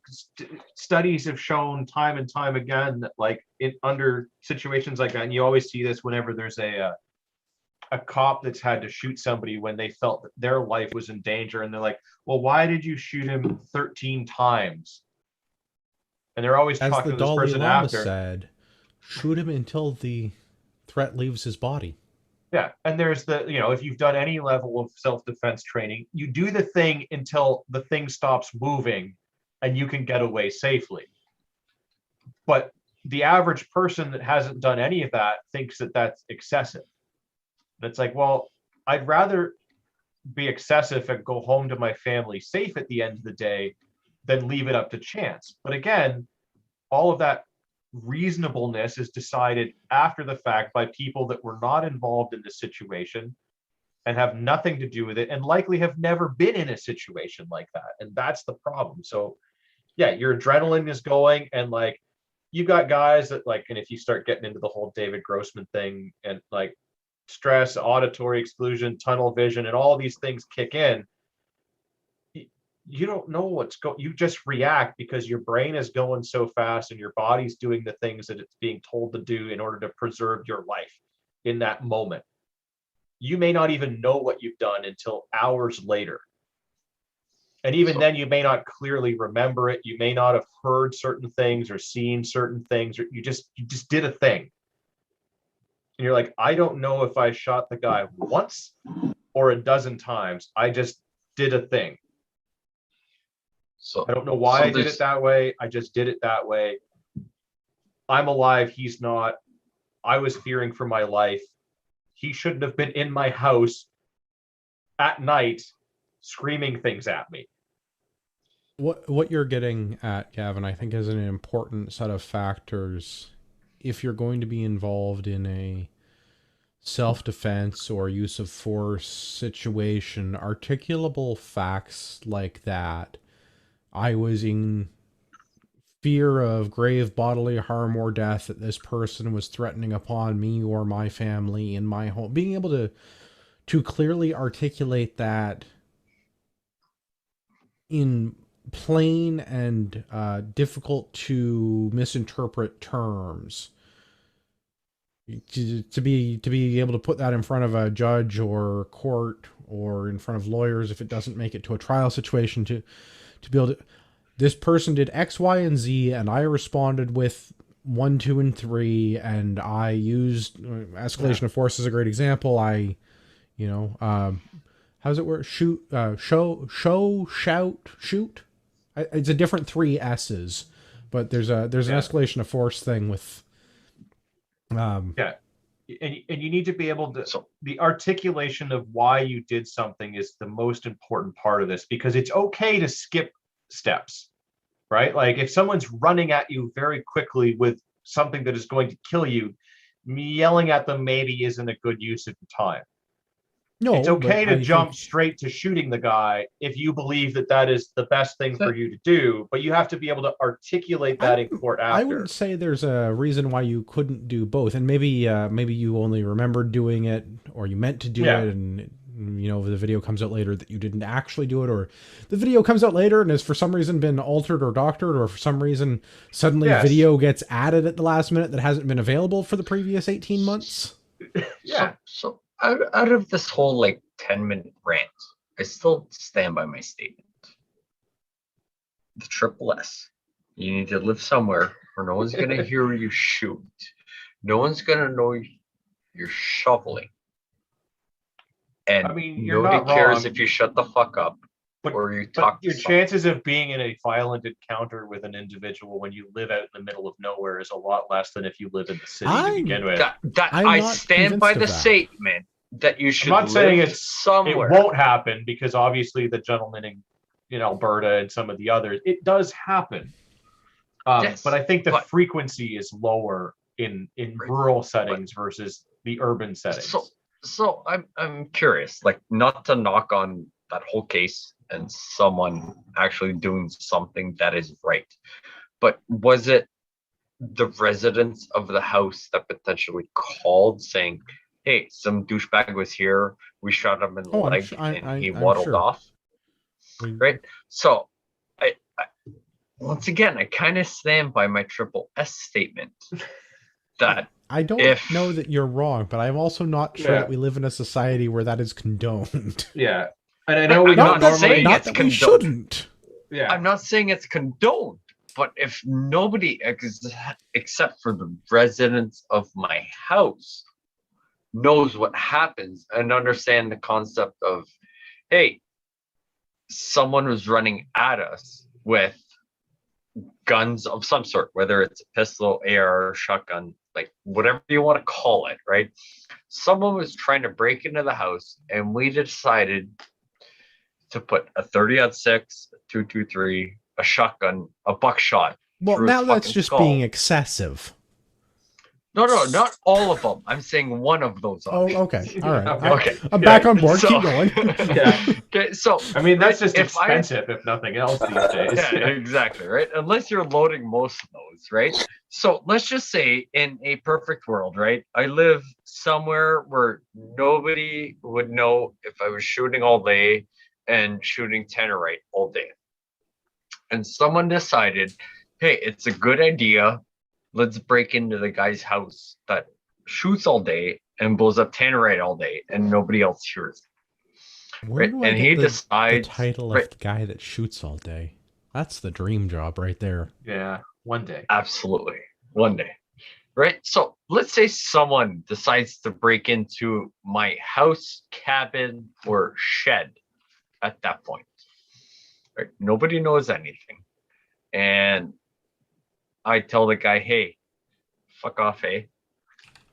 studies have shown time and time again that like under situations like that, and you always see this whenever there's a cop that's had to shoot somebody when they felt that their life was in danger. And they're like, well, why did you shoot him 13 times? And they're always talking to this person after. Said, shoot him until the threat leaves his body. Yeah. And there's the, you know, if you've done any level of self-defense training, you do the thing until the thing stops moving and you can get away safely. But the average person that hasn't done any of that thinks that that's excessive. And it's like, well, I'd rather be excessive and go home to my family safe at the end of the day than leave it up to chance. But again, all of that reasonableness is decided after the fact by people that were not involved in the situation and have nothing to do with it and likely have never been in a situation like that. And that's the problem. So yeah, your adrenaline is going and like you got guys that like, and if you start getting into the whole David Grossman thing and like stress, auditory exclusion, tunnel vision, and all these things kick in, you don't know what's going, you just react because your brain is going so fast and your body's doing the things that it's being told to do in order to preserve your life in that moment. You may not even know what you've done until hours later. And even then you may not clearly remember it. You may not have heard certain things or seen certain things, or you just did a thing. And you're like, I don't know if I shot the guy once or a dozen times. I just did a thing. So I don't know why I did it that way. I just did it that way. I'm alive. He's not. I was fearing for my life. He shouldn't have been in my house at night screaming things at me. What you're getting at, Gavin, I think is an important set of factors if you're going to be involved in a self-defense or use of force situation. Articulable facts like that. I was in fear of grave bodily harm or death, that this person was threatening upon me or my family in my home. Being able to clearly articulate that in plain and difficult to misinterpret terms. To be able to put that in front of a judge or court or in front of lawyers if it doesn't make it to a trial situation, to be able to, this person did X, Y, and Z, and I responded with 1, 2, and 3, and I used escalation of force as a great example. I, you know, how's it work? Shoot, show, shout, shoot. It's a different 3 S's, but there's an escalation of force thing with. And you need to be able to. So the articulation of why you did something is the most important part of this, because it's okay to skip steps, right? Like if someone's running at you very quickly with something that is going to kill you, yelling at them maybe isn't a good use of your time. No, it's okay but to I jump think- straight to shooting the guy if you believe that that is the best thing for you to do, but you have to be able to articulate that in court I after. wouldn't say there's a reason why you couldn't do both, and maybe you only remembered doing it, or you meant to do Yeah. it, and the video comes out later that you didn't actually do it, or the video comes out later and has for some reason been altered or doctored, or for some reason suddenly Yes. video gets added at the last minute that hasn't been available for the previous 18 months. Yeah. So out of this whole 10-minute rant, I still stand by my statement. The triple S. You need to live somewhere where no one's gonna hear you shoot. No one's gonna know you're shoveling. And I mean, you're nobody not cares wrong. if you shut the fuck up or you talk But your to someone. chances of being in a violent encounter with an individual when you live out in the middle of nowhere is a lot less than if you live in the city to begin with. I'm I not stand by convinced the of that. statement that you should I'm not saying live It somewhere. won't happen because obviously the gentleman in Alberta and some of the others, it does happen. Yes, but I think the but- frequency is lower in rural settings versus the urban settings. So I'm curious, not to knock on that whole case and someone actually doing something that is right, but was it the residents of the house that potentially called saying, "Hey, some douchebag was here. We shot him in the leg, and he waddled off." Right. So, I once again, I kind of stand by my triple S statement that I don't know that you're wrong, but I'm also not sure that we live in a society where that is condoned. Yeah. And I know we not don't saying normally. it's that we condoned. shouldn't. Yeah. I'm not saying it's condoned, but if nobody except for the residents of my house knows what happens and understand the concept of, hey, someone was running at us with guns of some sort, whether it's a pistol, AR, shotgun, whatever you want to call it, right? Someone was trying to break into the house, and we decided to put a 30-06, a 223, a shotgun, a buckshot. Well, through now his that's fucking just skull. being excessive. No, not all of them. I'm saying one of those. Oh, options. okay. All right. Okay. I'm back on board. So- Keep going. Yeah. Okay, so I mean, that's just if I- expensive, if nothing else these days. yeah, exactly, right? Unless you're loading most of those, right? So let's just say in a perfect world, right? I live somewhere where nobody would know if I was shooting all day and shooting Tannerite all day. And someone decided, hey, it's a good idea. Let's break into the guy's house that shoots all day and blows up Tannerite all day, and nobody else hears it. Where Right? do I And get he the decides title right, of the guy that shoots all day? That's the dream job right there. Yeah. One day. absolutely one day. Right? So let's say someone decides to break into my house, cabin, or shed at that point. Right? Nobody knows anything. And I tell the guy, hey, fuck off, eh?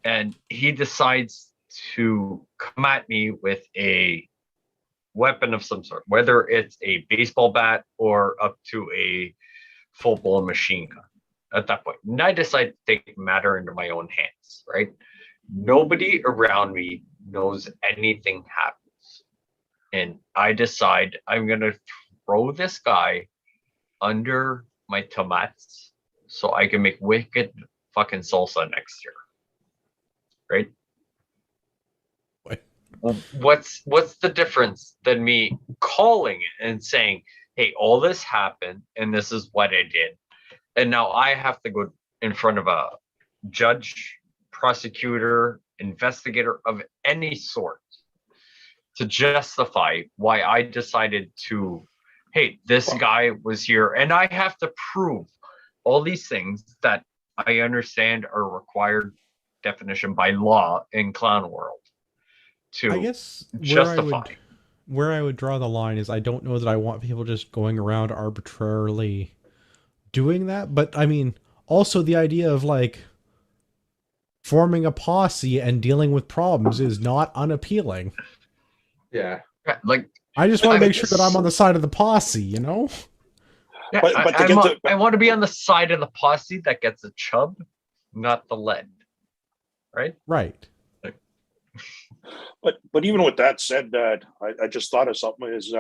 And he decides to come at me with a weapon of some sort, whether it's a baseball bat or up to a full-blown machine gun at that point. And I decide to take matter into my own hands, right? Nobody around me knows anything happens. And I decide I'm going to throw this guy under my tomatoes so I can make wicked fucking salsa next year. Right? What? What's the difference than me calling it and saying, hey, all this happened and this is what I did. And now I have to go in front of a judge, prosecutor, investigator of any sort to justify why I decided to, hey, this guy was here. And I have to prove all these things that I understand are required definition by law in clown world to I guess justify. where I would draw the line is I don't know that I want people just going around arbitrarily doing that. But I mean, also the idea of forming a posse and dealing with problems is not unappealing. Yeah. I just want I to mean, make sure that I'm on the side of the posse, Yeah, But to get I want to be on the side of the posse that gets the chub, not the lead. Right? Right. But even with that said, I just thought of something is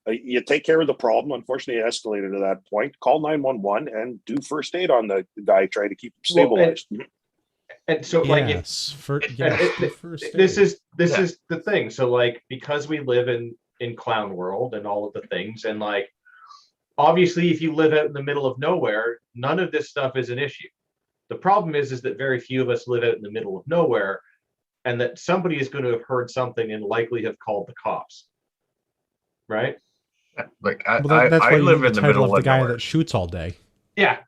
you take care of the problem. Unfortunately, it escalated to that point. Call 911 and do first aid on the guy. Try to keep him stabilized. And so Yes, this is the thing. So like, because we live in clown world and all of the things, and like, obviously if you live out in the middle of nowhere, none of this stuff is an issue. The problem is that very few of us live out in the middle of nowhere, and that somebody is going to have heard something and likely have called the cops, right? Like that's I why live you in the title middle of the of guy nowhere. that shoots all day. Yeah,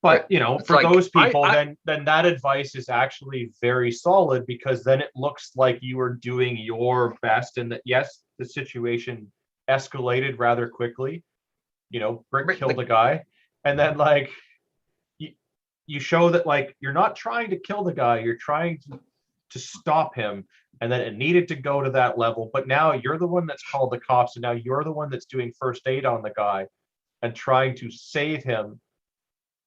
but you know, It's for like, those people, I- then that advice is actually very solid, because then it looks like you are doing your best, and that yes, the situation escalated rather quickly. You know, Brick Right, killed like- a guy, and then like you show that like you're not trying to kill the guy, you're trying to stop him, and then it needed to go to that level. But now you're the one that's called the cops, and now you're the one that's doing first aid on the guy and trying to save him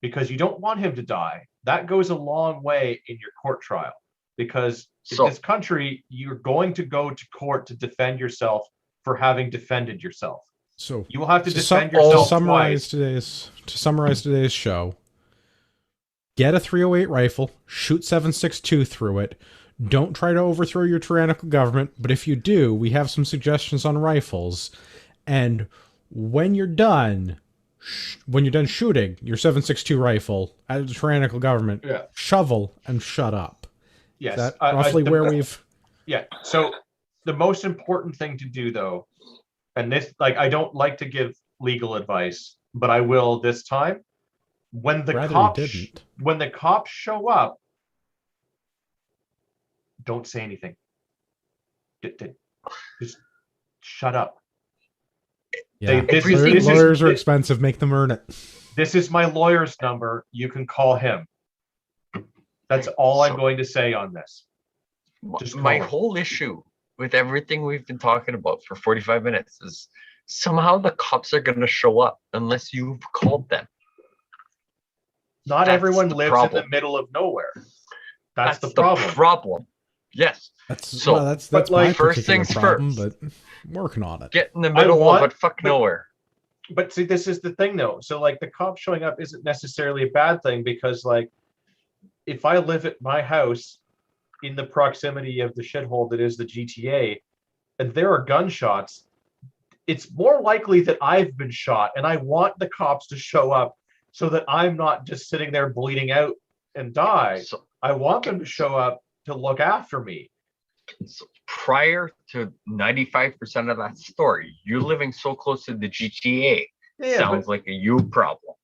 because you don't want him to die. That goes a long way in your court trial, because in this country, you're going to go to court to defend yourself for having defended yourself. So you will have to defend yourself twice. To summarize today's show, get a 308 rifle, shoot 7.62 through it. Don't try to overthrow your tyrannical government, but if you do, we have some suggestions on rifles. And when you're done shooting your 7.62 rifle at the tyrannical government, shovel and shut up. Yes, Is that roughly where we've... Yeah, so the most important thing to do, though, and this, like, I don't like to give legal advice, but I will this time. When the cops show up, don't say anything. Just shut up. Yeah. Lawyers are expensive. Make them earn it. This is my lawyer's number. You can call him. That's all I'm going to say on this. Just my whole issue with everything we've been talking about for 45 minutes is somehow the cops are going to show up unless you've called them. Not everyone lives in the middle of nowhere. That's the problem. Yes. That's but my first things problem, first. but I'm working on it. Get in the middle of nowhere. But see, this is the thing, though. So, like, the cops showing up isn't necessarily a bad thing, because, like, if I live at my house in the proximity of the shithole that is the GTA, and there are gunshots, it's more likely that I've been shot, and I want the cops to show up so that I'm not just sitting there bleeding out and die. So, I want them to show up to look after me. So prior to 95% of that story, you living so close to the GTA sounds like a you problem.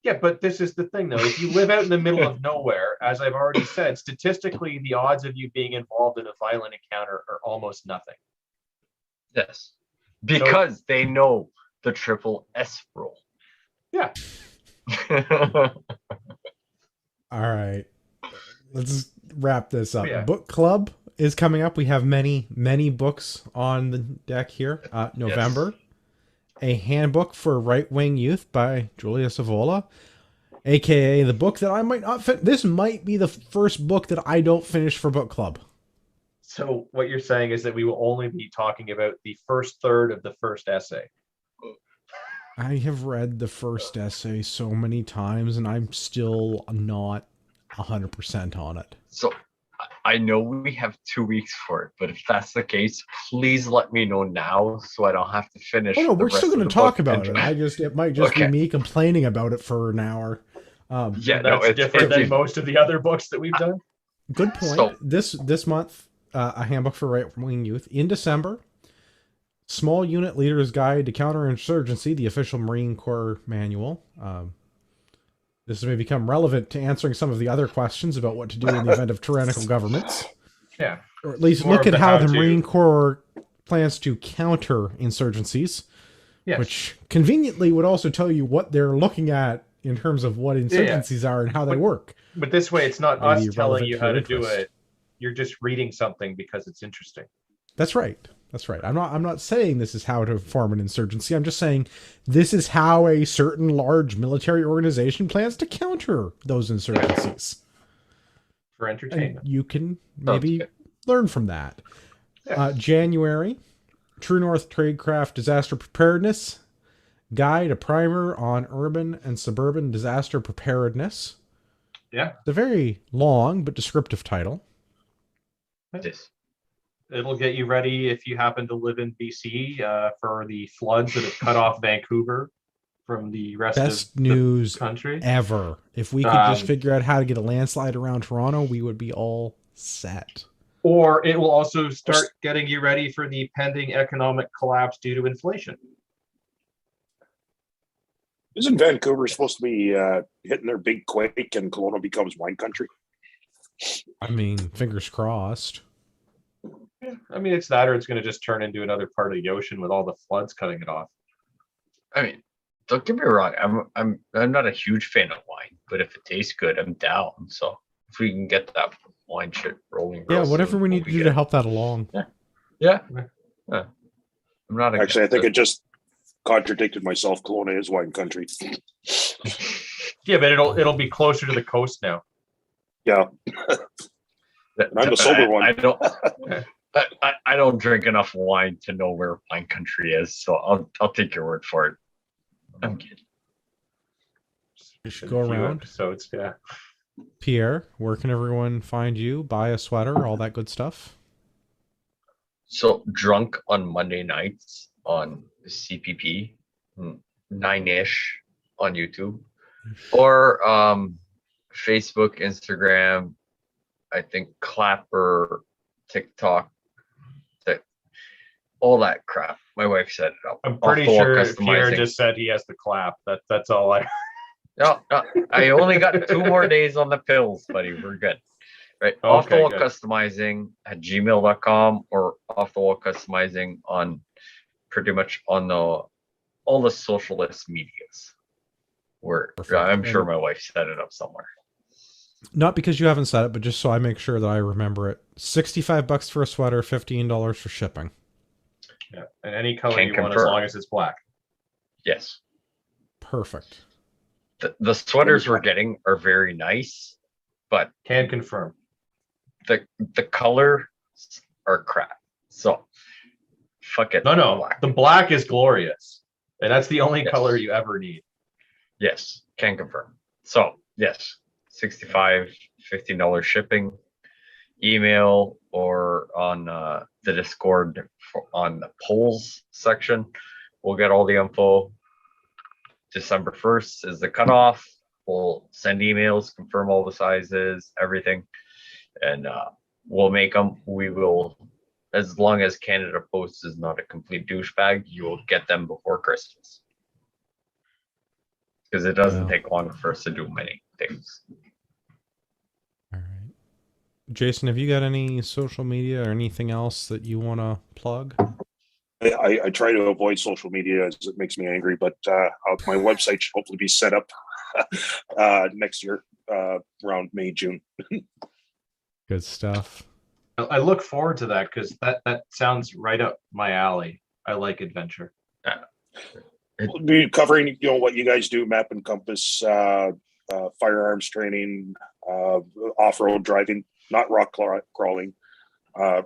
Yeah, but this is the thing, though. If you live out in the middle of nowhere, as I've already said, statistically, the odds of you being involved in a violent encounter are almost nothing. Yes, because they know the triple S rule. Yeah. All right. Let's wrap this up. Yeah. Book club is coming up. We have many books on the deck here. November. Yes. A Handbook for Right-Wing Youth by Julia Savola, aka the book that I might not fit. This might be the first book that I don't finish for book club. So what you're saying is that we will only be talking about the first third of the first essay. I have read the first essay so many times, and I'm still not 100% on it. So I know we have 2 weeks for it, but if that's the case, please let me know now so I don't have to finish. Oh no, we're still going to talk about it. It might just be me complaining about it for an hour. That's different than most of the other books that we've done. Good point. So, this month, A Handbook for Right-Wing Youth. In December, Small Unit Leader's Guide to Counterinsurgency, the official Marine Corps manual. This may become relevant to answering some of the other questions about what to do in the event of tyrannical governments. Yeah. Or at least look at how the Marine Corps plans to counter insurgencies. Yes. Which conveniently would also tell you what they're looking at in terms of what insurgencies are and how they work. But this way, it's not us telling you how to do it. You're just reading something because it's interesting. That's right. That's right. I'm not saying this is how to form an insurgency. I'm just saying this is how a certain large military organization plans to counter those insurgencies. For entertainment. And you can maybe learn from that. January, True North Tradecraft Disaster Preparedness Guide, a primer on urban and suburban disaster preparedness. Yeah. It's a very long but descriptive title. This. It'll get you ready if you happen to live in BC for the floods that have cut off Vancouver from the rest Best of news the country ever. If we could just figure out how to get a landslide around Toronto, we would be all set. Or it will also start getting you ready for the pending economic collapse due to inflation. Isn't Vancouver supposed to be hitting their big quake and Kelowna becomes wine country? I mean, fingers crossed. Yeah, I mean, it's that, or it's going to just turn into another part of the ocean with all the floods cutting it off. I mean, don't get me wrong. I'm not a huge fan of wine, but if it tastes good, I'm down. So if we can get that wine shit rolling, Yeah, real whatever soon, we need to do to help that along. Yeah. I'm not Actually, I think it just contradicted myself. Kelowna is wine country. Yeah, but it'll be closer to the coast now. Yeah, I'm the sober one. I don't drink enough wine to know where wine country is, so I'll take your word for it. I'm kidding. You should go around. Episodes, yeah. Pierre, where can everyone find you? Buy a sweater, all that good stuff. So Drunk on Monday nights on CPP, 9-ish on YouTube, or Facebook, Instagram, I think Clapper, TikTok, all that crap. My wife set it up. I'm pretty sure Pierre just said he has the clap. That's all I. No, I only got 2 more days on the pills, buddy. We're good. Right. Okay, Off the wall good. customizing at gmail.com or off the wall customizing on pretty much on all the socialist medias. Where I'm sure my wife set it up somewhere. Not because you haven't said it, but just so I make sure that I remember it. $65 for a sweater, $15 for shipping. Yeah, and any color Can you want confirm. as long as it's black. Yes. Perfect. The sweaters we're getting are very nice, but Can confirm. the colors are crap. So fuck it. No. Black. The black is glorious. And that's the only Yes. color you ever need. Yes, can confirm. So yes, $65, $15 shipping, email, or on the Discord on the polls section. We'll get all the info. December 1st is the cutoff. We'll send emails, confirm all the sizes, everything, and we'll make them. We will, as long as Canada Post is not a complete douchebag, you will get them before Christmas. Because it doesn't take long for us to do many things. All right. Jason, have you got any social media or anything else that you want to plug? I try to avoid social media as it makes me angry, but my website should hopefully be set up next year around May, June. Good stuff. I look forward to that because that sounds right up my alley. I like adventure. We'll be covering, what you guys do, map and compass, firearms training, off-road driving, not rock crawling,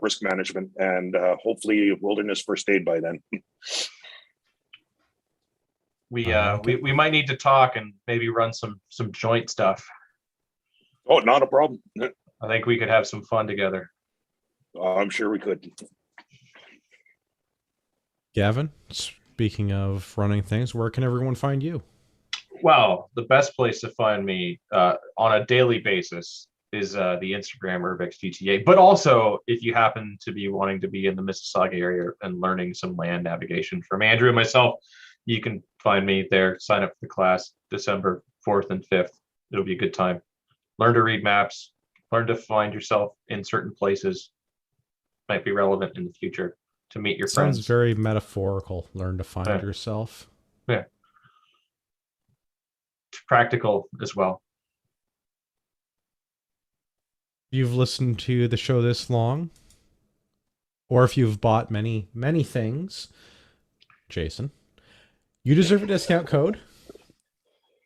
risk management, and hopefully wilderness first aid by then. We might need to talk and maybe run some joint stuff. Oh, not a problem. I think we could have some fun together. I'm sure we could. Gavin, speaking of running things, where can everyone find you? Well, the best place to find me on a daily basis is the Instagram UrbexGTA. But also, if you happen to be wanting to be in the Mississauga area and learning some land navigation from Andrew and myself, you can find me there. Sign up for the class December 4th and 5th. It'll be a good time. Learn to read maps. Learn to find yourself in certain places. Might be relevant in the future to meet your friends. Sounds very metaphorical. Learn to find yourself. Yeah. Practical as well. You've listened to the show this long, or if you've bought many, many things, Jason, you deserve a discount code.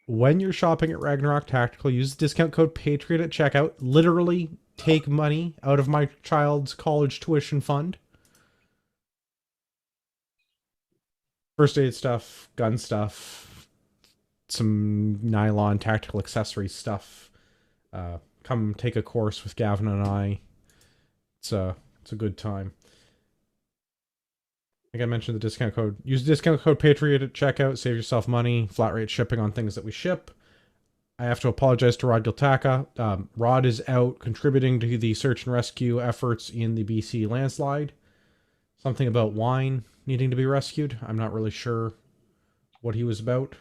When you're shopping at Ragnarok Tactical, use the discount code Patriot at checkout. Literally take money out of my child's college tuition fund. first aid stuff, gun stuff, some nylon tactical accessory stuff. Come take a course with Gavin and I. It's a good time. I think I mentioned the discount code. Use the discount code Patriot at checkout. Save yourself money. Flat rate shipping on things that we ship. I have to apologize to Rod Giltaka. Rod is out contributing to the search and rescue efforts in the BC landslide. Something about wine needing to be rescued. I'm not really sure what he was about.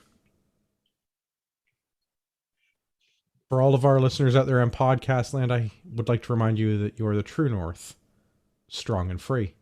For all of our listeners out there on podcast land, I would like to remind you that you are the true north, strong and free.